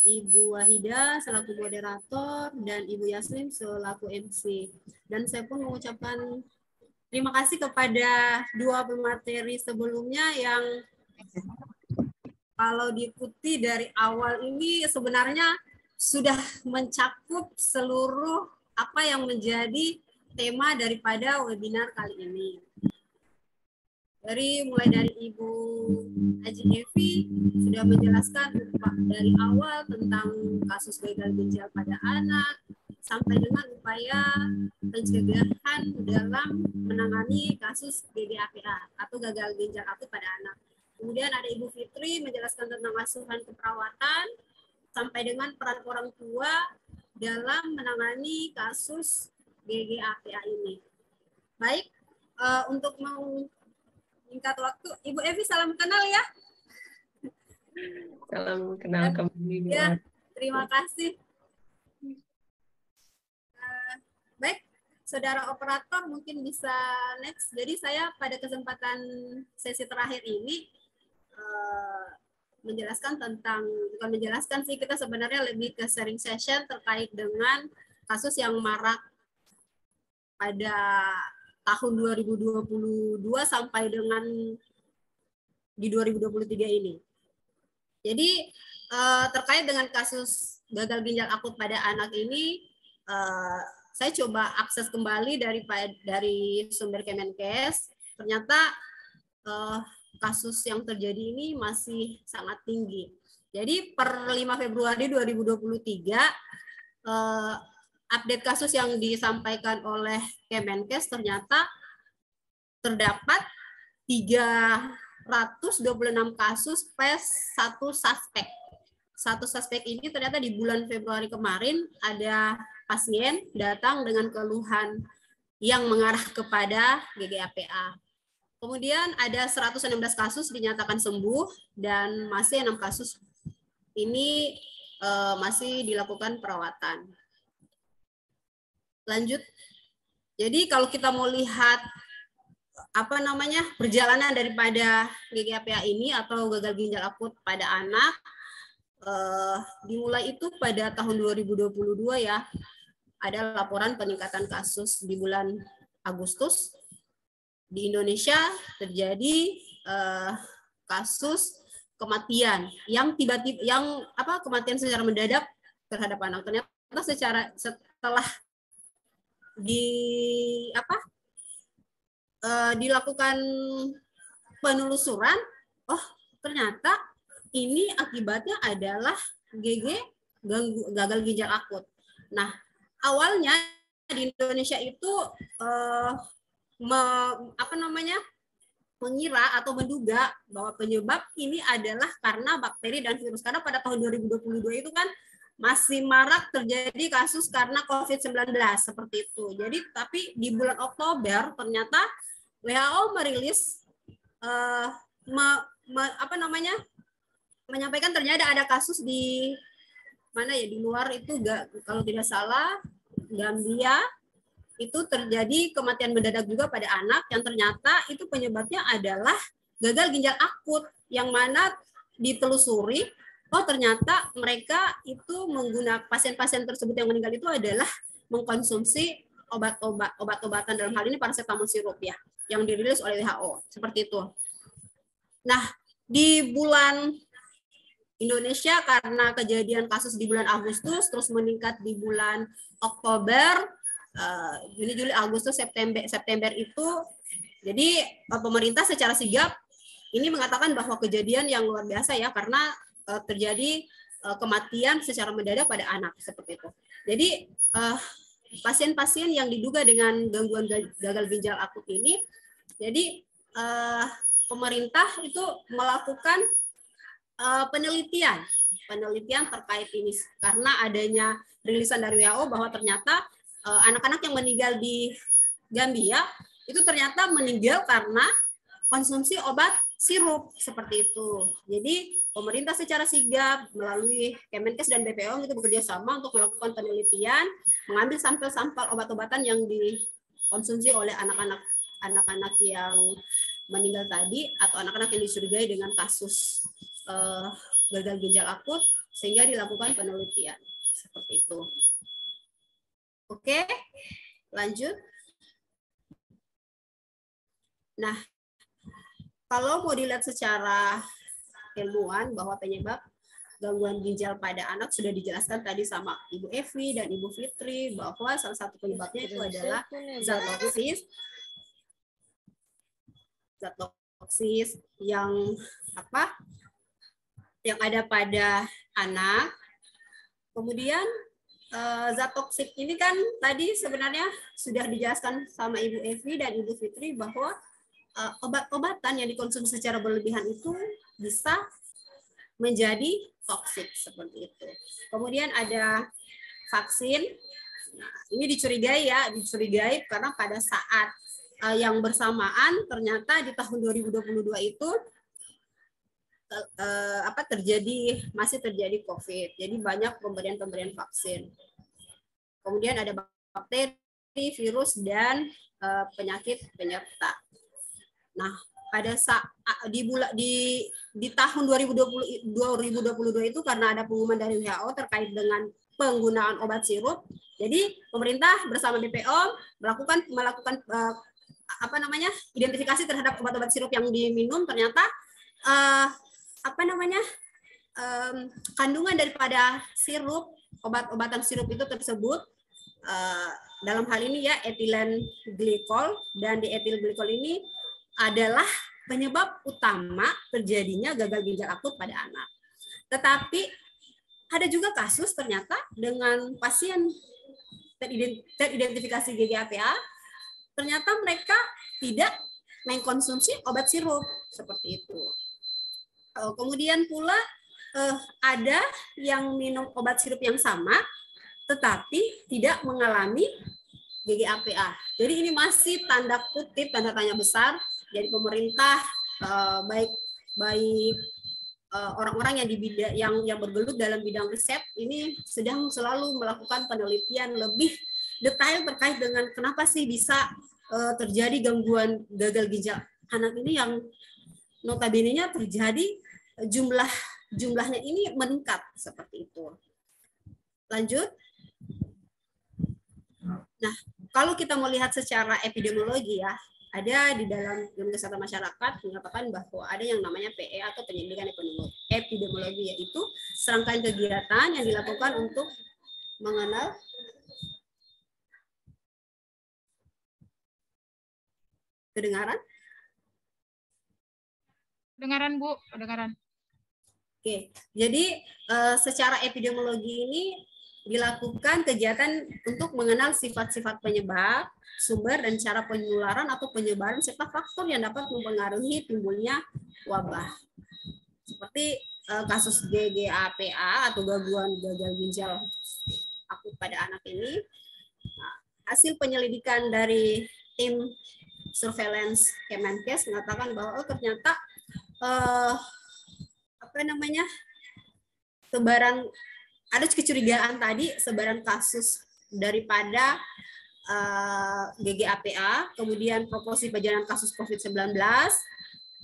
Ibu Wahida selaku moderator dan Ibu Yasmin selaku MC. Dan saya pun mengucapkan terima kasih kepada dua pemateri sebelumnya yang kalau diikuti dari awal ini sebenarnya sudah mencakup seluruh apa yang menjadi tema daripada webinar kali ini. Mulai dari Ibu Haji Evi sudah menjelaskan dari awal tentang kasus gagal ginjal pada anak sampai dengan upaya pencegahan dalam menangani kasus GGAPA atau gagal ginjal akut pada anak. Kemudian ada Ibu Fitri menjelaskan tentang asuhan keperawatan sampai dengan peran orang tua dalam menangani kasus GGAPA ini. Baik, untuk menyingkat waktu, Ibu Evi salam kenal ya. Salam kenal kembali. Ya, terima kasih. Baik, saudara operator mungkin bisa next. Jadi saya pada kesempatan sesi terakhir ini menjelaskan tentang, bukan menjelaskan sih, kita sebenarnya lebih ke sharing session terkait dengan kasus yang marak pada tahun 2022 sampai dengan di 2023 ini. Jadi terkait dengan kasus gagal ginjal akut pada anak ini, saya coba akses kembali dari sumber Kemenkes. Ternyata kasus yang terjadi ini masih sangat tinggi. Jadi per 5 Februari 2023, update kasus yang disampaikan oleh Kemenkes ternyata terdapat 326 kasus plus 1 suspek. Satu suspek ini ternyata di bulan Februari kemarin ada pasien datang dengan keluhan yang mengarah kepada GGAPA. Kemudian ada 116 kasus dinyatakan sembuh dan masih 6 kasus ini masih dilakukan perawatan. Lanjut. Jadi kalau kita mau lihat perjalanan daripada GGAPA ini atau gagal ginjal akut pada anak, dimulai itu pada tahun 2022 ya. Ada laporan peningkatan kasus di bulan Agustus. Di Indonesia terjadi kasus kematian yang tiba-tiba kematian secara mendadak terhadap anak. Ternyata setelah dilakukan penelusuran, ternyata ini akibatnya adalah gagal ginjal akut. Nah, awalnya di Indonesia itu mengira atau menduga bahwa penyebab ini adalah karena bakteri dan virus, karena pada tahun 2022 itu kan masih marak terjadi kasus karena COVID-19 seperti itu. Jadi tapi di bulan Oktober ternyata WHO merilis menyampaikan ternyata ada kasus di di luar itu, kalau tidak salah Gambia, itu terjadi kematian mendadak juga pada anak yang ternyata itu penyebabnya adalah gagal ginjal akut, yang mana ditelusuri ternyata mereka itu menggunakan, pasien-pasien tersebut yang meninggal itu adalah mengkonsumsi obat-obatan, dalam hal ini paracetamol sirup ya, yang dirilis oleh WHO seperti itu. Nah, di bulan Indonesia karena kejadian kasus di bulan Agustus terus meningkat di bulan Oktober, Juni, Juli, Agustus, September itu, jadi pemerintah secara sigap ini mengatakan bahwa kejadian yang luar biasa ya, karena terjadi kematian secara mendadak pada anak seperti itu. Jadi pasien-pasien yang diduga dengan gangguan gagal ginjal akut ini, jadi pemerintah itu melakukan penelitian terkait ini, karena adanya rilisan dari WHO bahwa ternyata anak-anak yang meninggal di Gambia itu ternyata meninggal karena konsumsi obat sirup seperti itu. Jadi pemerintah secara sigap melalui Kemenkes dan BPOM itu bekerja sama untuk melakukan penelitian, mengambil sampel-sampel obat-obatan yang dikonsumsi oleh anak-anak yang meninggal tadi, atau anak-anak yang dicurigai dengan kasus gagal ginjal akut, sehingga dilakukan penelitian seperti itu. Oke, lanjut. Nah, kalau mau dilihat secara ilmuwan bahwa penyebab gangguan ginjal pada anak sudah dijelaskan tadi sama Ibu Evi dan Ibu Fitri, bahwa salah satu penyebabnya itu adalah zat toksis yang ada pada anak. Kemudian zat toksik ini kan tadi sebenarnya sudah dijelaskan sama Ibu Evi dan Ibu Fitri bahwa obat-obatan yang dikonsumsi secara berlebihan itu bisa menjadi toksik seperti itu. Kemudian ada vaksin. Nah, ini dicurigai karena pada saat yang bersamaan ternyata di tahun 2022 itu masih terjadi COVID. Jadi banyak pemberian vaksin. Kemudian ada bakteri, virus, dan penyakit penyerta. Nah, pada saat di tahun 2022 itu karena ada pengumuman dari WHO terkait dengan penggunaan obat sirup, jadi pemerintah bersama BPOM melakukan identifikasi terhadap obat-obat sirup yang diminum. Ternyata kandungan daripada sirup, obat-obatan sirup itu tersebut, dalam hal ini ya etilen glikol, dan di etil glikol ini adalah penyebab utama terjadinya gagal ginjal akut pada anak. Tetapi ada juga kasus ternyata dengan pasien teridentifikasi GGAPA, ternyata mereka tidak mengkonsumsi obat sirup seperti itu. Kemudian pula ada yang minum obat sirup yang sama, tetapi tidak mengalami GGAPA. Jadi ini masih tanda kutip, tanda tanya besar. Jadi pemerintah baik orang-orang yang di bidang yang bergelut dalam bidang riset ini sedang selalu melakukan penelitian lebih detail terkait dengan kenapa sih bisa terjadi gangguan gagal ginjal anak ini yang notabene-nya terjadi jumlahnya ini meningkat seperti itu. Lanjut. Nah, kalau kita melihat secara epidemiologi ya, ada di dalam ilmu kesehatan masyarakat mengatakan bahwa ada yang namanya PE atau penyelidikan epidemiologi, yaitu serangkaian kegiatan yang dilakukan untuk mengenal kedengaran? Kedengaran, Bu, kedengaran. Oke, jadi secara epidemiologi ini dilakukan kegiatan untuk mengenal sifat-sifat penyebab, sumber dan cara penularan atau penyebaran serta faktor yang dapat mempengaruhi timbulnya wabah. Seperti kasus GGAPA atau gangguan gagal ginjal akut pada anak ini. Nah, hasil penyelidikan dari tim surveillance Kemenkes mengatakan bahwa ternyata sebaran ada kecurigaan tadi sebaran kasus daripada GGAPA, kemudian proporsi perjalanan kasus COVID-19,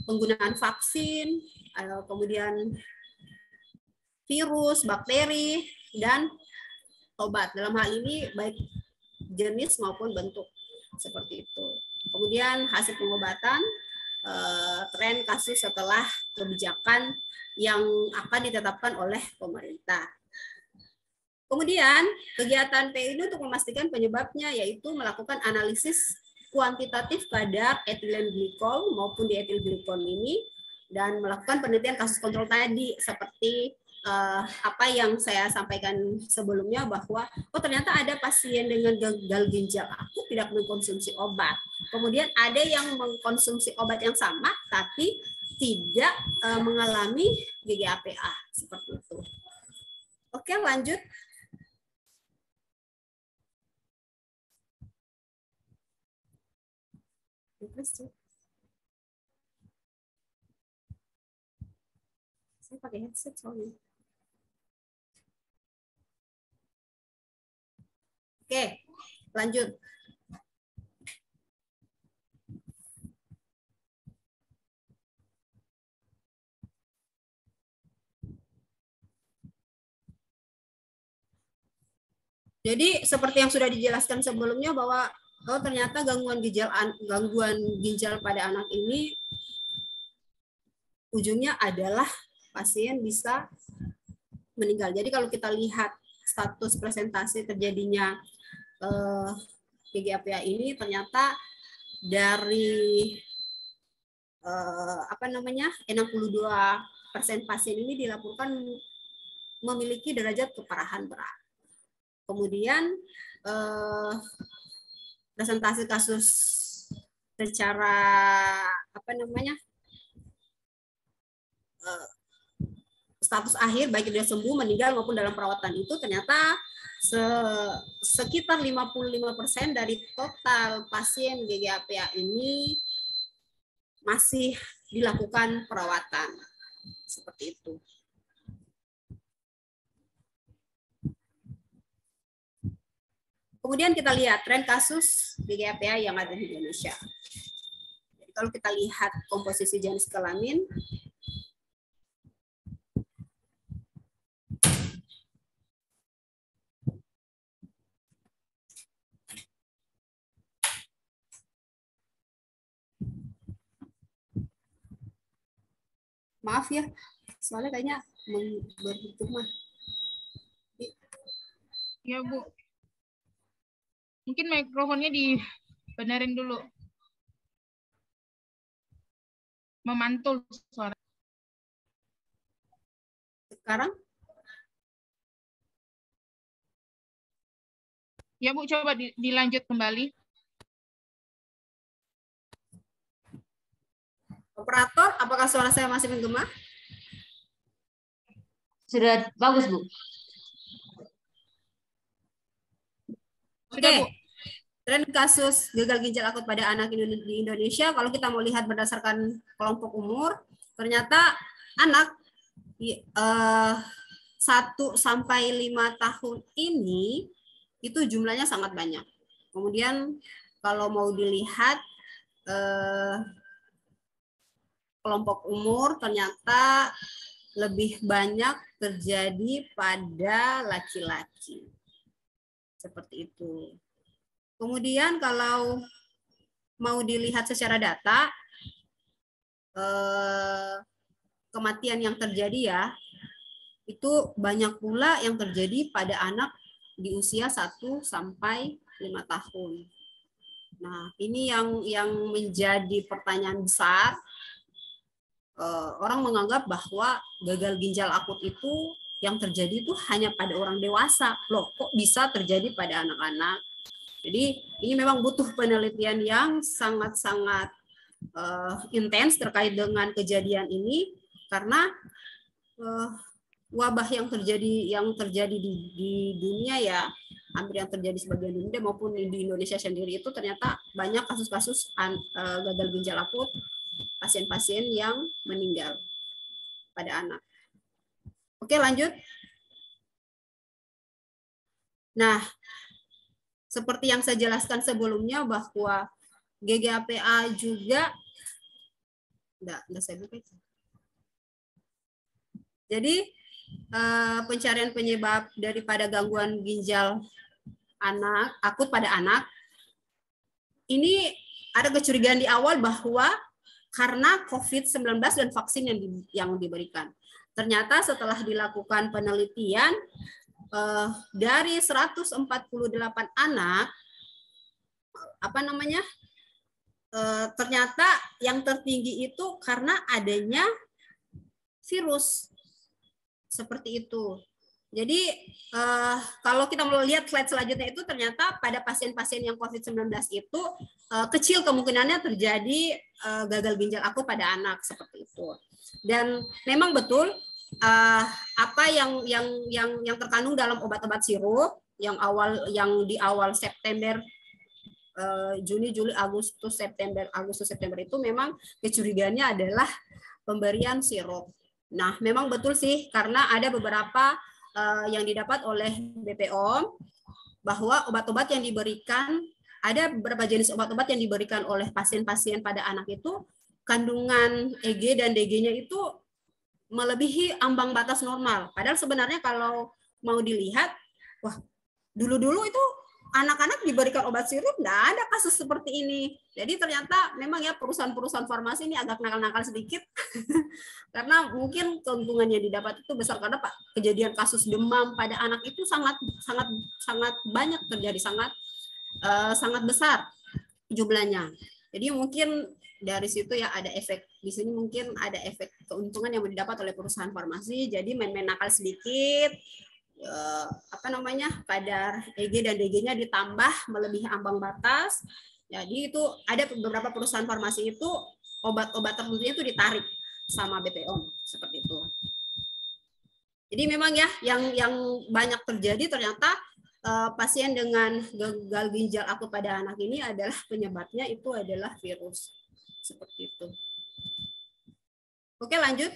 penggunaan vaksin, kemudian virus, bakteri, dan obat. Dalam hal ini baik jenis maupun bentuk seperti itu. Kemudian hasil pengobatan, tren kasus setelah kebijakan yang akan ditetapkan oleh pemerintah. Kemudian kegiatan PI ini untuk memastikan penyebabnya yaitu melakukan analisis kuantitatif kadar etilen glikol maupun dietilglikol ini dan melakukan penelitian kasus kontrol tadi seperti apa yang saya sampaikan sebelumnya bahwa ternyata ada pasien dengan gagal ginjal akut tidak mengkonsumsi obat. Kemudian ada yang mengkonsumsi obat yang sama tapi tidak mengalami GGAPA seperti itu. Oke, lanjut. Saya pakai headset soalnya. Oke, lanjut. Jadi seperti yang sudah dijelaskan sebelumnya bahwa ternyata gangguan ginjal pada anak ini ujungnya adalah pasien bisa meninggal. Jadi kalau kita lihat status presentasi terjadinya GGAPA ini ternyata dari 62% pasien ini dilaporkan memiliki derajat keparahan berat. Kemudian presentasi kasus secara status akhir baik dia sembuh, meninggal maupun dalam perawatan itu ternyata sekitar 55% dari total pasien GGAPA ini masih dilakukan perawatan. Seperti itu. Kemudian kita lihat tren kasus GGAPA yang ada di Indonesia. Jadi kalau kita lihat komposisi jenis kelamin, maaf ya, soalnya kayaknya berhitung mah. Ya, Bu. Mungkin mikrofonnya dibenerin dulu. Memantul suara. Sekarang? Ya, Bu, coba dilanjut kembali. Operator, apakah suara saya masih menggema? Sudah bagus, Bu. Oke, tren kasus gagal ginjal akut pada anak di Indonesia, kalau kita mau lihat berdasarkan kelompok umur, ternyata anak 1 sampai 5 tahun ini itu jumlahnya sangat banyak. Kemudian kalau mau dilihat kelompok umur ternyata lebih banyak terjadi pada laki-laki. Seperti itu. Kemudian kalau mau dilihat secara data, kematian yang terjadi ya, itu banyak pula yang terjadi pada anak di usia 1 sampai 5 tahun. Nah, ini yang menjadi pertanyaan besar. Orang menganggap bahwa gagal ginjal akut itu yang terjadi itu hanya pada orang dewasa. Loh, kok bisa terjadi pada anak-anak? Jadi ini memang butuh penelitian yang sangat-sangat intens terkait dengan kejadian ini, karena wabah yang terjadi di dunia ya, hampir yang terjadi sebagian dunia maupun di Indonesia sendiri itu ternyata banyak kasus-kasus gagal ginjal akut, pasien-pasien yang meninggal pada anak. Oke, lanjut. Nah, seperti yang saya jelaskan sebelumnya bahwa GGAPA juga enggak saya buka itu. Jadi pencarian penyebab daripada gangguan ginjal anak akut pada anak ini ada kecurigaan di awal bahwa karena COVID-19 dan vaksin yang diberikan. Ternyata setelah dilakukan penelitian dari 148 anak, ternyata yang tertinggi itu karena adanya virus seperti itu. Jadi kalau kita melihat slide selanjutnya itu ternyata pada pasien-pasien yang COVID-19 itu kecil kemungkinannya terjadi gagal ginjal akut pada anak seperti itu. Dan memang betul apa yang terkandung dalam obat-obat sirup yang di awal September, Juni, Juli, Agustus, September itu memang kecurigaannya adalah pemberian sirup. Nah, memang betul sih karena ada beberapa yang didapat oleh BPOM bahwa obat-obat yang diberikan, ada beberapa jenis obat-obat yang diberikan oleh pasien-pasien pada anak itu kandungan EG dan DG-nya itu melebihi ambang batas normal. Padahal sebenarnya kalau mau dilihat, wah dulu-dulu itu anak-anak diberikan obat sirup, nggak ada kasus seperti ini. Jadi ternyata memang ya perusahaan-perusahaan farmasi ini agak nakal-nakal sedikit. Karena mungkin keuntungan yang didapat itu besar karena kejadian kasus demam pada anak itu sangat banyak terjadi, sangat besar jumlahnya. Jadi mungkin dari situ ya ada efek, di sini mungkin ada efek keuntungan yang didapat oleh perusahaan farmasi. Jadi main-main nakal sedikit, kadar EG dan DG-nya ditambah melebihi ambang batas. Jadi itu ada beberapa perusahaan farmasi itu obat-obat tertentunya itu ditarik sama BPOM seperti itu. Jadi memang ya yang banyak terjadi ternyata pasien dengan gagal ginjal akut pada anak ini adalah penyebabnya itu adalah virus seperti itu. Oke, lanjut.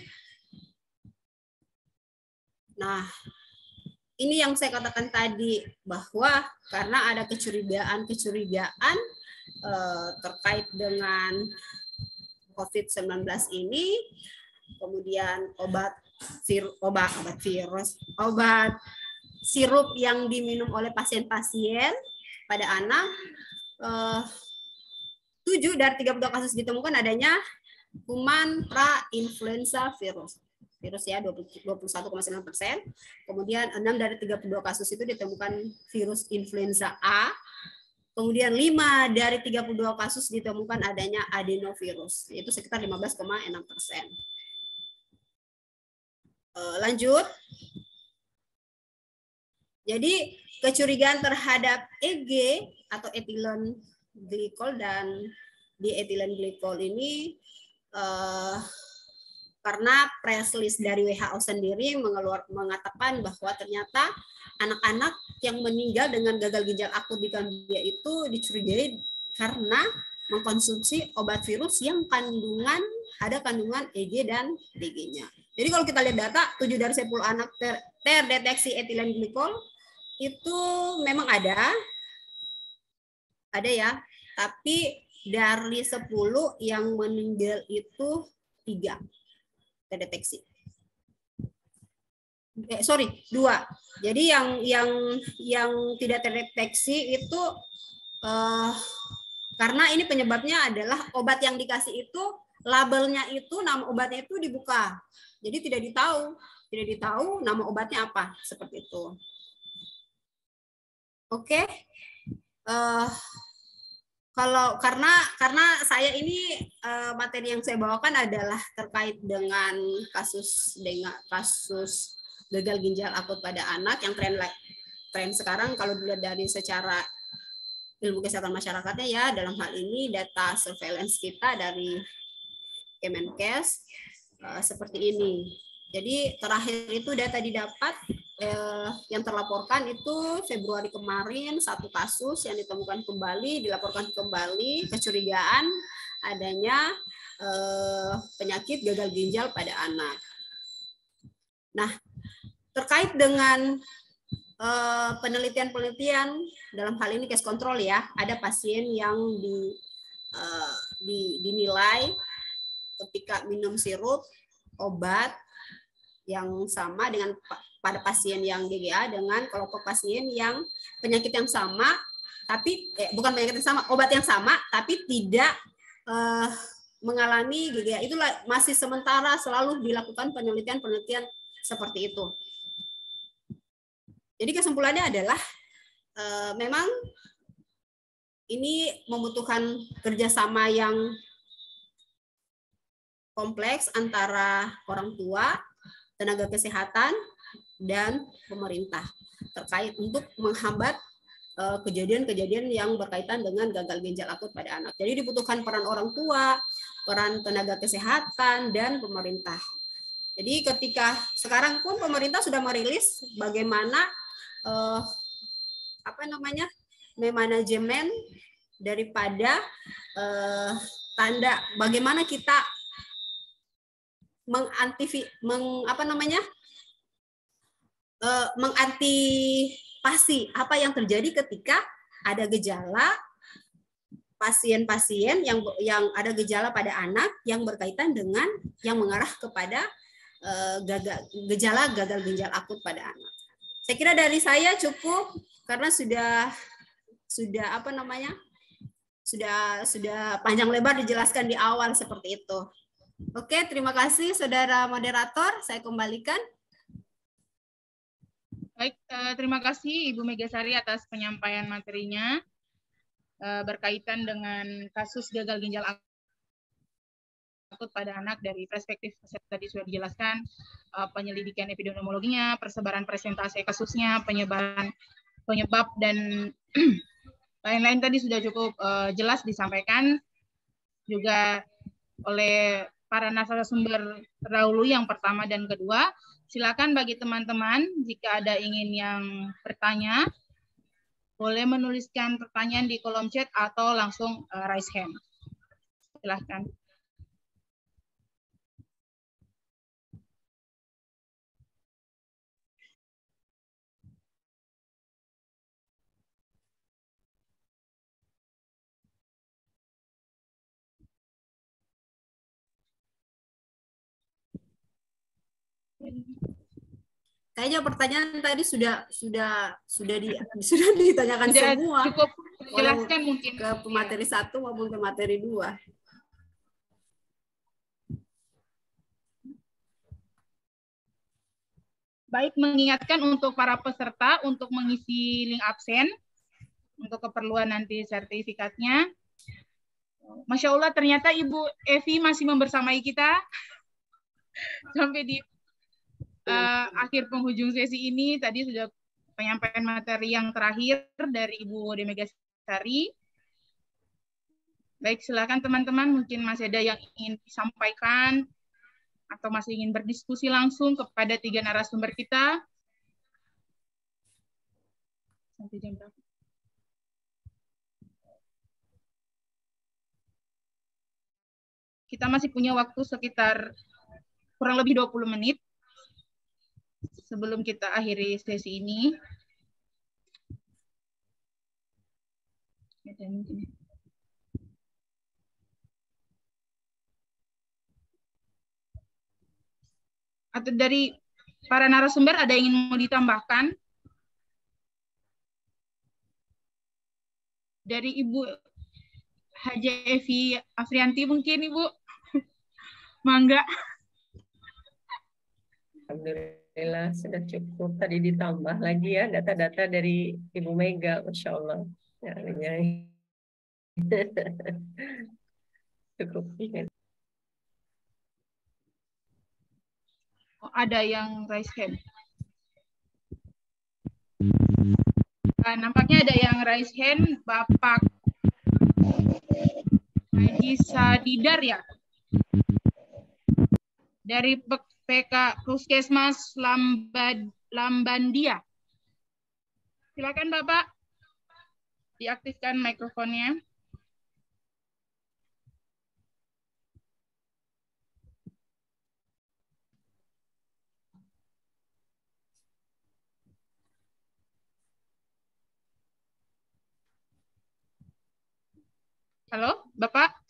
Nah, ini yang saya katakan tadi bahwa karena ada kecurigaan terkait dengan COVID-19 ini, kemudian obat sirup yang diminum oleh pasien-pasien pada anak, 7 dari 32 kasus ditemukan adanya kuman pra-influenza virus ya 21,9%. Kemudian 6 dari 32 kasus itu ditemukan virus influenza A. Kemudian 5 dari 32 kasus ditemukan adanya adenovirus, yaitu sekitar 15,6%. Lanjut. Jadi kecurigaan terhadap EG atau ethylene glycol dan diethylene glycol ini karena press list dari WHO sendiri mengatakan bahwa ternyata anak-anak yang meninggal dengan gagal ginjal akut di Gambia itu dicurigai karena mengkonsumsi obat virus yang ada kandungan EG dan DG-nya. Jadi kalau kita lihat data, 7 dari 10 anak terdeteksi etilen glikol itu memang ada ya, tapi dari 10 yang meninggal itu 3 terdeteksi. 2. Jadi yang tidak terdeteksi itu karena ini penyebabnya adalah obat yang dikasih itu labelnya itu, nama obatnya itu dibuka. Jadi tidak ditahu nama obatnya apa, seperti itu. Oke. Kalau karena saya ini materi yang saya bawakan adalah terkait dengan kasus gagal ginjal akut pada anak yang tren sekarang kalau dilihat dari secara ilmu kesehatan masyarakatnya ya, dalam hal ini data surveillance kita dari Kemenkes seperti ini. Jadi terakhir itu data didapat yang terlaporkan itu Februari kemarin 1 kasus yang ditemukan kembali, dilaporkan kembali kecurigaan adanya penyakit gagal ginjal pada anak. Nah, terkait dengan penelitian dalam hal ini case control ya, ada pasien yang dinilai ketika minum sirup obat yang sama dengan pada pasien yang GGA dengan kelompok pasien yang penyakit yang sama, tapi bukan penyakit yang sama, obat yang sama, tapi tidak mengalami GGA. Itulah masih sementara selalu dilakukan penelitian seperti itu. Jadi kesimpulannya adalah memang ini membutuhkan kerjasama yang kompleks antara orang tua, tenaga kesehatan, dan pemerintah terkait untuk menghambat kejadian-kejadian yang berkaitan dengan gagal ginjal akut pada anak. Jadi dibutuhkan peran orang tua, peran tenaga kesehatan, dan pemerintah. Jadi ketika sekarang pun pemerintah sudah merilis bagaimana manajemen daripada tanda bagaimana kita mengantisipasi apa yang terjadi ketika ada gejala pasien-pasien yang ada gejala pada anak yang berkaitan dengan yang mengarah kepada gejala gagal ginjal akut pada anak. Saya kira dari saya cukup karena sudah panjang lebar dijelaskan di awal seperti itu. Oke, terima kasih saudara moderator, saya kembalikan. Baik, terima kasih Ibu Megasari atas penyampaian materinya berkaitan dengan kasus gagal ginjal akut pada anak dari perspektif tadi sudah dijelaskan penyelidikan epidemiologinya, persebaran presentasi kasusnya, penyebab dan lain-lain tadi sudah cukup jelas disampaikan juga oleh para narasumber terdahulu yang pertama dan kedua. Silakan bagi teman-teman jika ada ingin yang bertanya boleh menuliskan pertanyaan di kolom chat atau langsung raise hand. Silakan. Kayaknya pertanyaan tadi sudah ditanyakan sudah semua. Cukup jelaskan mungkin ke pemateri 1 maupun ke materi 2. Baik, mengingatkan untuk para peserta untuk mengisi link absen untuk keperluan nanti sertifikatnya. Masya Allah, ternyata Ibu Evi masih membersamai kita sampai di akhir penghujung sesi ini. Tadi sudah penyampaian materi yang terakhir dari Ibu De Megasari. Baik, silakan teman-teman, mungkin masih ada yang ingin disampaikan atau masih ingin berdiskusi langsung kepada 3 narasumber kita. Sampai jam berapa? Kita masih punya waktu sekitar kurang lebih 20 menit sebelum kita akhiri sesi ini. Atau dari para narasumber ada yang ingin mau ditambahkan? Dari Ibu Haja Evi Afrianti mungkin, Ibu. Mangga. Alhamdulillah sudah cukup. Tadi ditambah lagi ya data-data dari Ibu Mega, Masya Allah. Ya, cukup. Oh, ada yang raise hand. Nampaknya ada yang raise hand, Bapak Haji Sadidar ya? Dari PK Puskesmas Lambandia. Silakan Bapak, diaktifkan mikrofonnya. Halo, Bapak?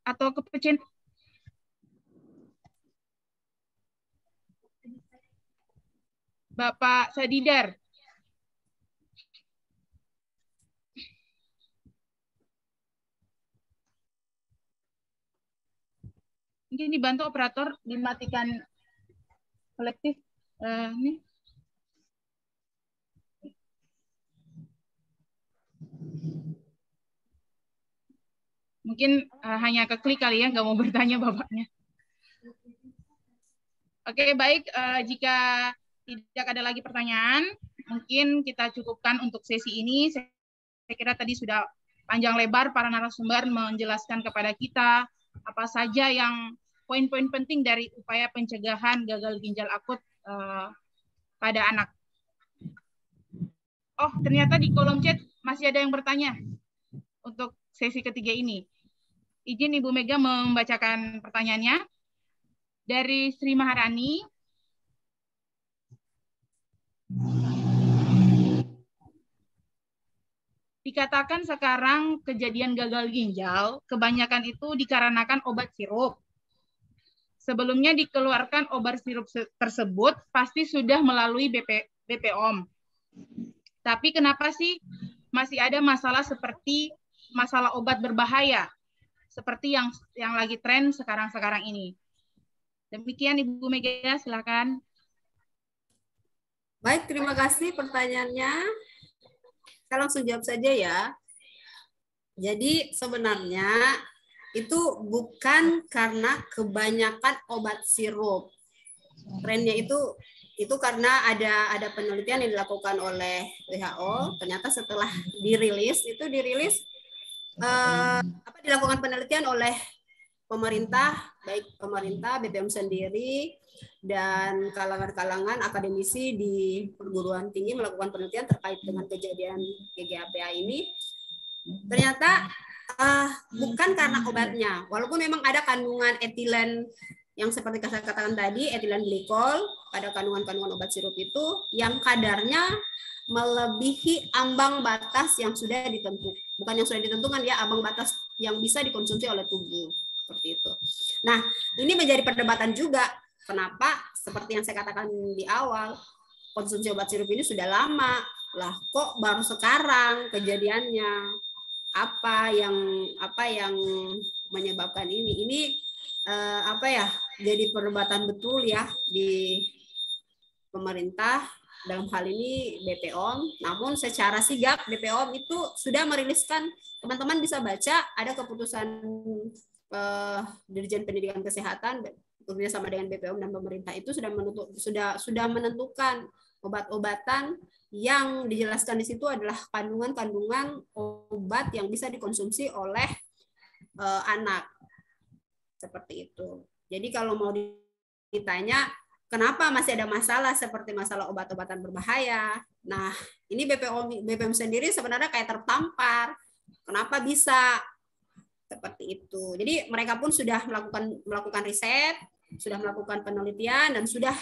Atau kepecin? Bapak Sadidar. Mungkin dibantu operator dimatikan kolektif. Ini. Mungkin hanya keklik kali ya, nggak mau bertanya Bapaknya. Oke, baik. Jika tidak ada lagi pertanyaan, mungkin kita cukupkan untuk sesi ini. Saya kira tadi sudah panjang lebar para narasumber menjelaskan kepada kita apa saja yang poin-poin penting dari upaya pencegahan gagal ginjal akut pada anak. Oh, ternyata di kolom chat masih ada yang bertanya untuk sesi ketiga ini. Izin Ibu Mega membacakan pertanyaannya. Dari Sri Maharani. Dikatakan sekarang kejadian gagal ginjal, kebanyakan itu dikarenakan obat sirup. Sebelumnya dikeluarkan obat sirup tersebut pasti sudah melalui BPOM. Tapi kenapa sih masih ada masalah seperti masalah obat berbahaya? Seperti yang lagi tren sekarang ini. Demikian Ibu Mega, silakan. Baik, terima kasih pertanyaannya. Saya langsung jawab saja ya. Jadi sebenarnya itu bukan karena kebanyakan obat sirup. Trennya itu karena ada penelitian yang dilakukan oleh WHO. Ternyata setelah dirilis dilakukan penelitian oleh pemerintah, baik pemerintah, BPOM sendiri, dan kalangan-kalangan akademisi di perguruan tinggi melakukan penelitian terkait dengan kejadian GGAPA ini. Ternyata bukan karena obatnya, walaupun memang ada kandungan etilen yang seperti saya katakan tadi, etilen glikol pada kandungan-kandungan obat sirup itu yang kadarnya melebihi ambang batas yang sudah ditentukan, bukan yang sudah ditentukan ya, ambang batas yang bisa dikonsumsi oleh tubuh, seperti itu. Nah, ini menjadi perdebatan juga. Kenapa? Seperti yang saya katakan di awal, konsumsi obat sirup ini sudah lama. Lah, kok baru sekarang kejadiannya? Apa yang menyebabkan ini? Ini jadi perdebatan betul ya di pemerintah. Dalam hal ini BPOM, namun secara sigap BPOM itu sudah meriliskan, teman-teman bisa baca, ada keputusan Dirjen Pendidikan Kesehatan bekerja sama dengan BPOM dan pemerintah itu sudah menentukan obat-obatan yang dijelaskan di situ adalah kandungan-kandungan obat yang bisa dikonsumsi oleh anak, seperti itu. Jadi kalau mau ditanya kenapa masih ada masalah seperti masalah obat-obatan berbahaya? Nah, ini BPOM sendiri sebenarnya kayak tertampar. Kenapa bisa seperti Seperti itu. Jadi mereka pun sudah melakukan riset, sudah melakukan penelitian, dan sudah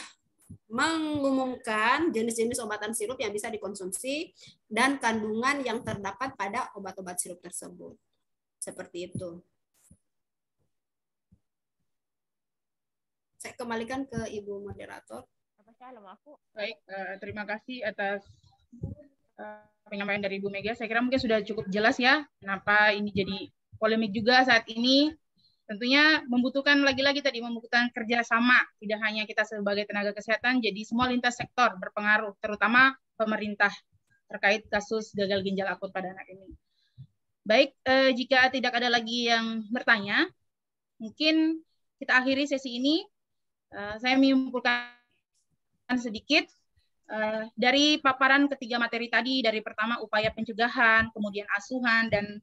mengumumkan jenis-jenis obatan sirup yang bisa dikonsumsi dan kandungan yang terdapat pada obat-obat sirup tersebut. Seperti itu. Saya kembalikan ke Ibu Moderator. Baik, terima kasih atas penyampaian dari Ibu Mega. Saya kira mungkin sudah cukup jelas ya kenapa ini jadi polemik juga saat ini. Tentunya membutuhkan lagi-lagi tadi membutuhkan kerjasama, tidak hanya kita sebagai tenaga kesehatan, jadi semua lintas sektor berpengaruh, terutama pemerintah terkait kasus gagal ginjal akut pada anak ini. Baik, jika tidak ada lagi yang bertanya, mungkin kita akhiri sesi ini. Saya menyimpulkan sedikit dari paparan ketiga materi tadi, dari pertama upaya pencegahan, kemudian asuhan, dan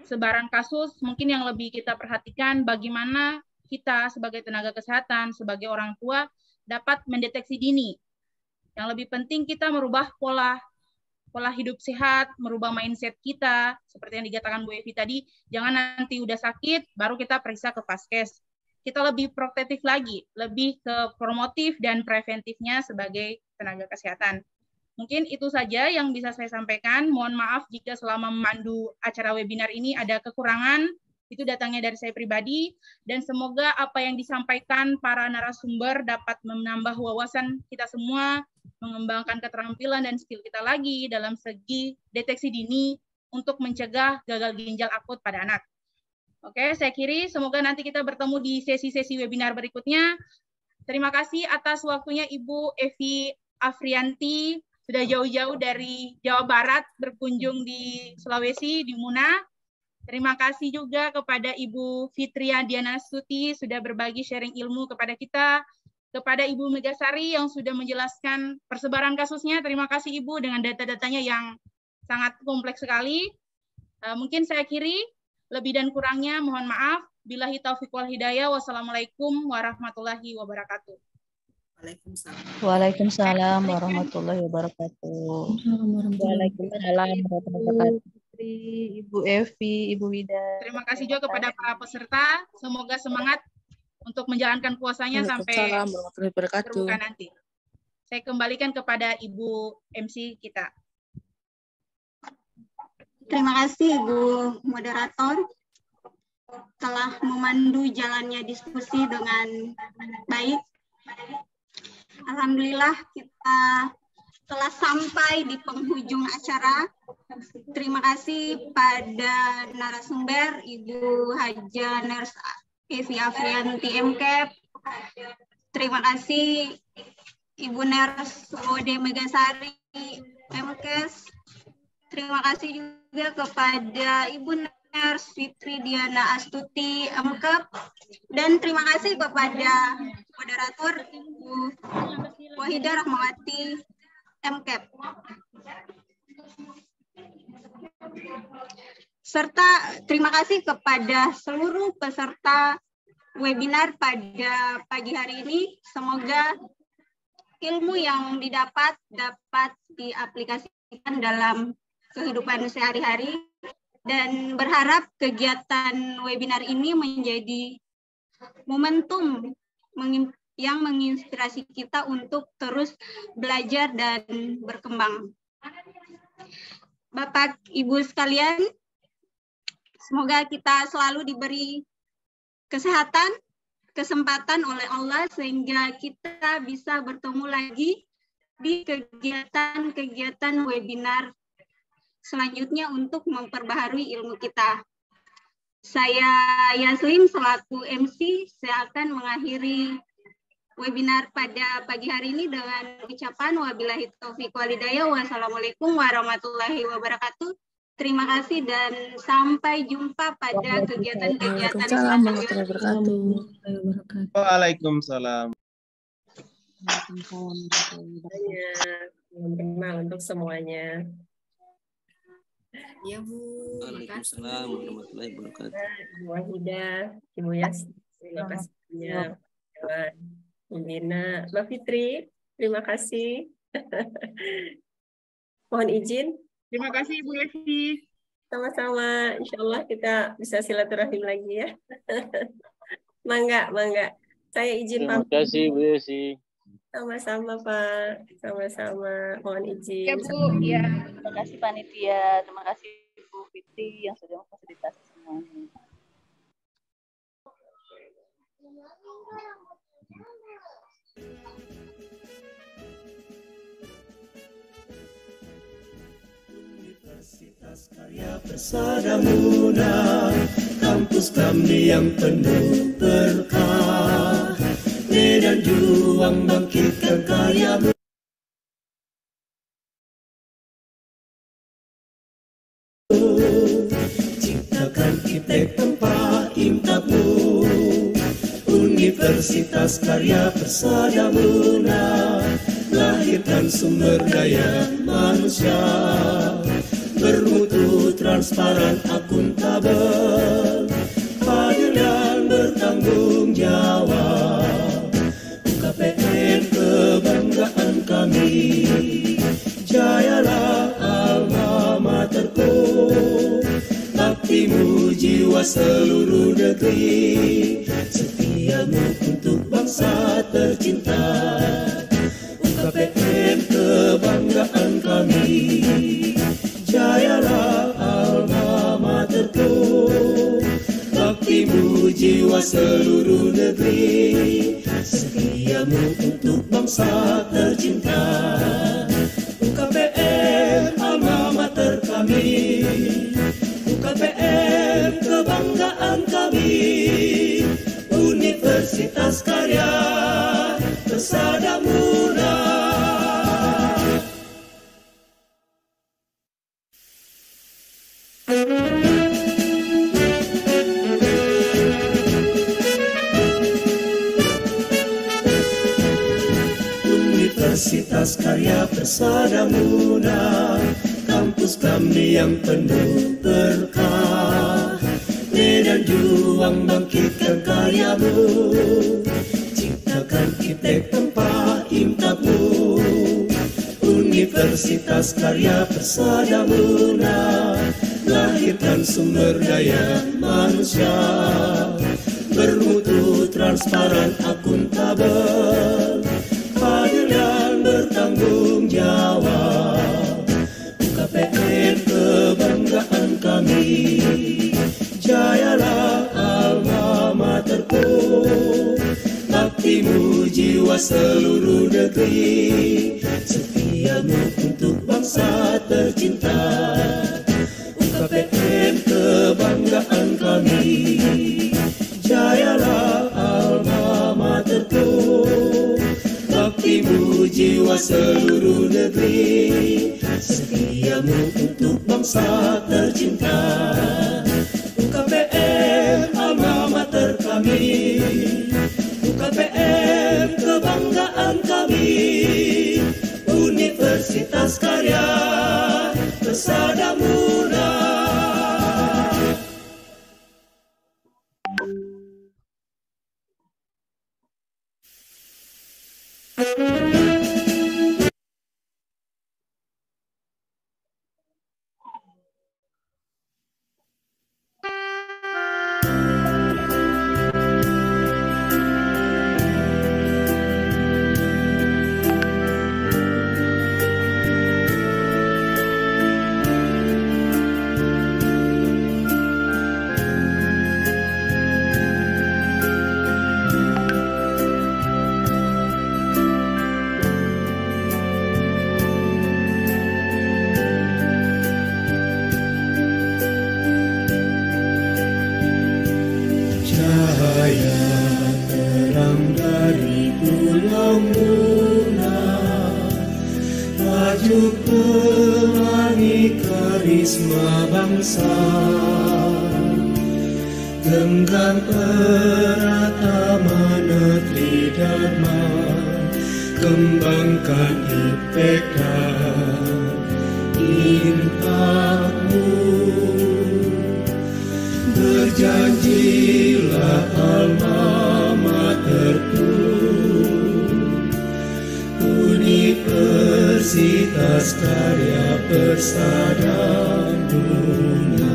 sebaran kasus, mungkin yang lebih kita perhatikan bagaimana kita sebagai tenaga kesehatan, sebagai orang tua dapat mendeteksi dini. Yang lebih penting kita merubah pola hidup sehat, merubah mindset kita, seperti yang dikatakan Bu Evi tadi, jangan nanti udah sakit baru kita periksa ke Paskes. Kita lebih protektif lagi, lebih ke promotif dan preventifnya sebagai tenaga kesehatan. Mungkin itu saja yang bisa saya sampaikan. Mohon maaf jika selama memandu acara webinar ini ada kekurangan. Itu datangnya dari saya pribadi. Dan semoga apa yang disampaikan para narasumber dapat menambah wawasan kita semua, mengembangkan keterampilan dan skill kita lagi dalam segi deteksi dini untuk mencegah gagal ginjal akut pada anak. Oke, saya akhiri. Semoga nanti kita bertemu di sesi-sesi webinar berikutnya. Terima kasih atas waktunya Ibu Evi Afrianti, sudah jauh-jauh dari Jawa Barat berkunjung di Sulawesi, di Muna. Terima kasih juga kepada Ibu Fitria Diana Suti sudah berbagi sharing ilmu kepada kita. Kepada Ibu Megasari yang sudah menjelaskan persebaran kasusnya. Terima kasih Ibu dengan data-datanya yang sangat kompleks sekali. Mungkin saya akhiri. Lebih dan kurangnya mohon maaf. Billahi taufiq wal hidayah. Wassalamualaikum warahmatullahi wabarakatuh. Waalaikumsalam warahmatullahi wabarakatuh. Waalaikumsalam warahmatullahi wabarakatuh. Ibu Evi, Ibu Wida. Terima kasih juga kepada para peserta. Semoga semangat untuk menjalankan puasanya sampai berbuka nanti. Saya kembalikan kepada Ibu MC kita. Terima kasih Ibu Moderator telah memandu jalannya diskusi dengan baik. Alhamdulillah kita telah sampai di penghujung acara. Terima kasih pada narasumber Ibu Haja Nurse Evi Afrianti MKEP. Terima kasih Ibu Nurse Wode Megasari MKes. Terima kasih juga kepada Ibu Nurse Fitri Diana Astuti MKEP. Dan terima kasih kepada moderator Ibu Wahidah Rahmawati MKEP. Serta terima kasih kepada seluruh peserta webinar pada pagi hari ini. Semoga ilmu yang didapat dapat diaplikasikan dalam kehidupan sehari-hari, dan berharap kegiatan webinar ini menjadi momentum yang menginspirasi kita untuk terus belajar dan berkembang. Bapak, Ibu sekalian, semoga kita selalu diberi kesehatan, kesempatan oleh Allah sehingga kita bisa bertemu lagi di kegiatan-kegiatan webinar selanjutnya untuk memperbaharui ilmu kita. Saya Yaslim selaku MC, saya akan mengakhiri webinar pada pagi hari ini dengan ucapan wabillahi taufiq wal hidayah. Wassalamualaikum warahmatullahi wabarakatuh. Terima kasih dan sampai jumpa pada kegiatan-kegiatan selanjutnya. Waalaikumsalam. Salam kenal untuk semuanya. Ya Bu. Waalaikumsalam warahmatullahi wabarakatuh. Ibu Wahidah, Ibu Yas, terima kasih banyak. Ibu Dina, Mbak Fitri, terima kasih. Mohon izin. Terima kasih Ibu Evi. Sama-sama, insya Allah kita bisa silaturahim lagi ya. Mangga. Saya izin Terima pamit. kasih Bu Desi. Sama-sama Pak, sama-sama. Mohon izin. Ya Bu, ya. Terima kasih panitia, terima kasih Bu Fitri yang sudah memfasilitasi semuanya. Universitas Karya Persada Muda, kampus kami yang penuh berkah, medan juang bangkitkan karya muda. Ciptakan iptek tempat imtakmu, Universitas Karya Persada Muda, lahirkan sumber daya manusia bermutu, transparan, akuntabel, hadir dan bertanggung jawab. UKPM kebanggaan kami, jayalah alma materku, baktimu jiwa seluruh negeri, setiamu untuk bangsa tercinta. UKPM kebanggaan kami, jayalah alma materku, baktimu jiwa seluruh negeri, setiamu untuk bangsa tercinta. UKPM alma mater kami, UKPM kebanggaan kami, Universitas Karya Persada Muda. Universitas Karya Persada Muda, kampus kami yang penuh berkah, medan juang bangkitkan karyamu, ciptakan iptek tempat imtakmu, Universitas Karya Persada Muda, lahirkan sumber daya manusia bermutu, transparan, akuntabel, hadir dan bertanggung jawab. UKPM kebanggaan kami, jayalah alma materku, baktimu jiwa seluruh negeri, setiamu untuk bangsa tercinta. UKPM kebanggaan kami, jayalah alma materku, baktimu jiwa seluruh negeri, setiamu untuk bangsa tercinta. UKPM alma mater kami, UKPM kebanggaan kami, Universitas Karya Persada Muda. Cahaya terang dari Pulau Muna, maju pelangi karisma bangsa, genggam erat amanat Tridharma, kembangkan iptek dan impakmu. Berjanjilah alma materku, Universitas Karya Persada Muda.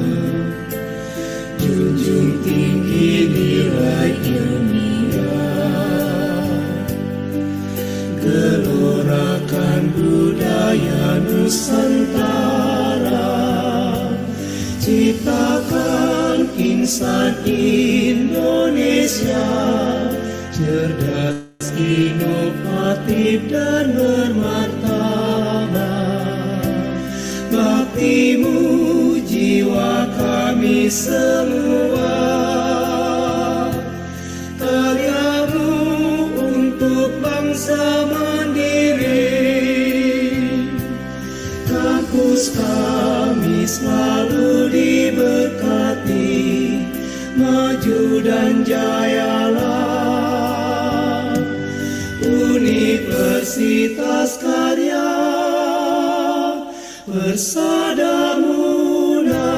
insan Indonesia, cerdas, inovatif dan bermartabat. Baktimu jiwa kami semua, karyamu untuk bangsa mandiri. Kampus kami selalu diberkati, maju dan jayalah. Universitas Karya Persada Muda.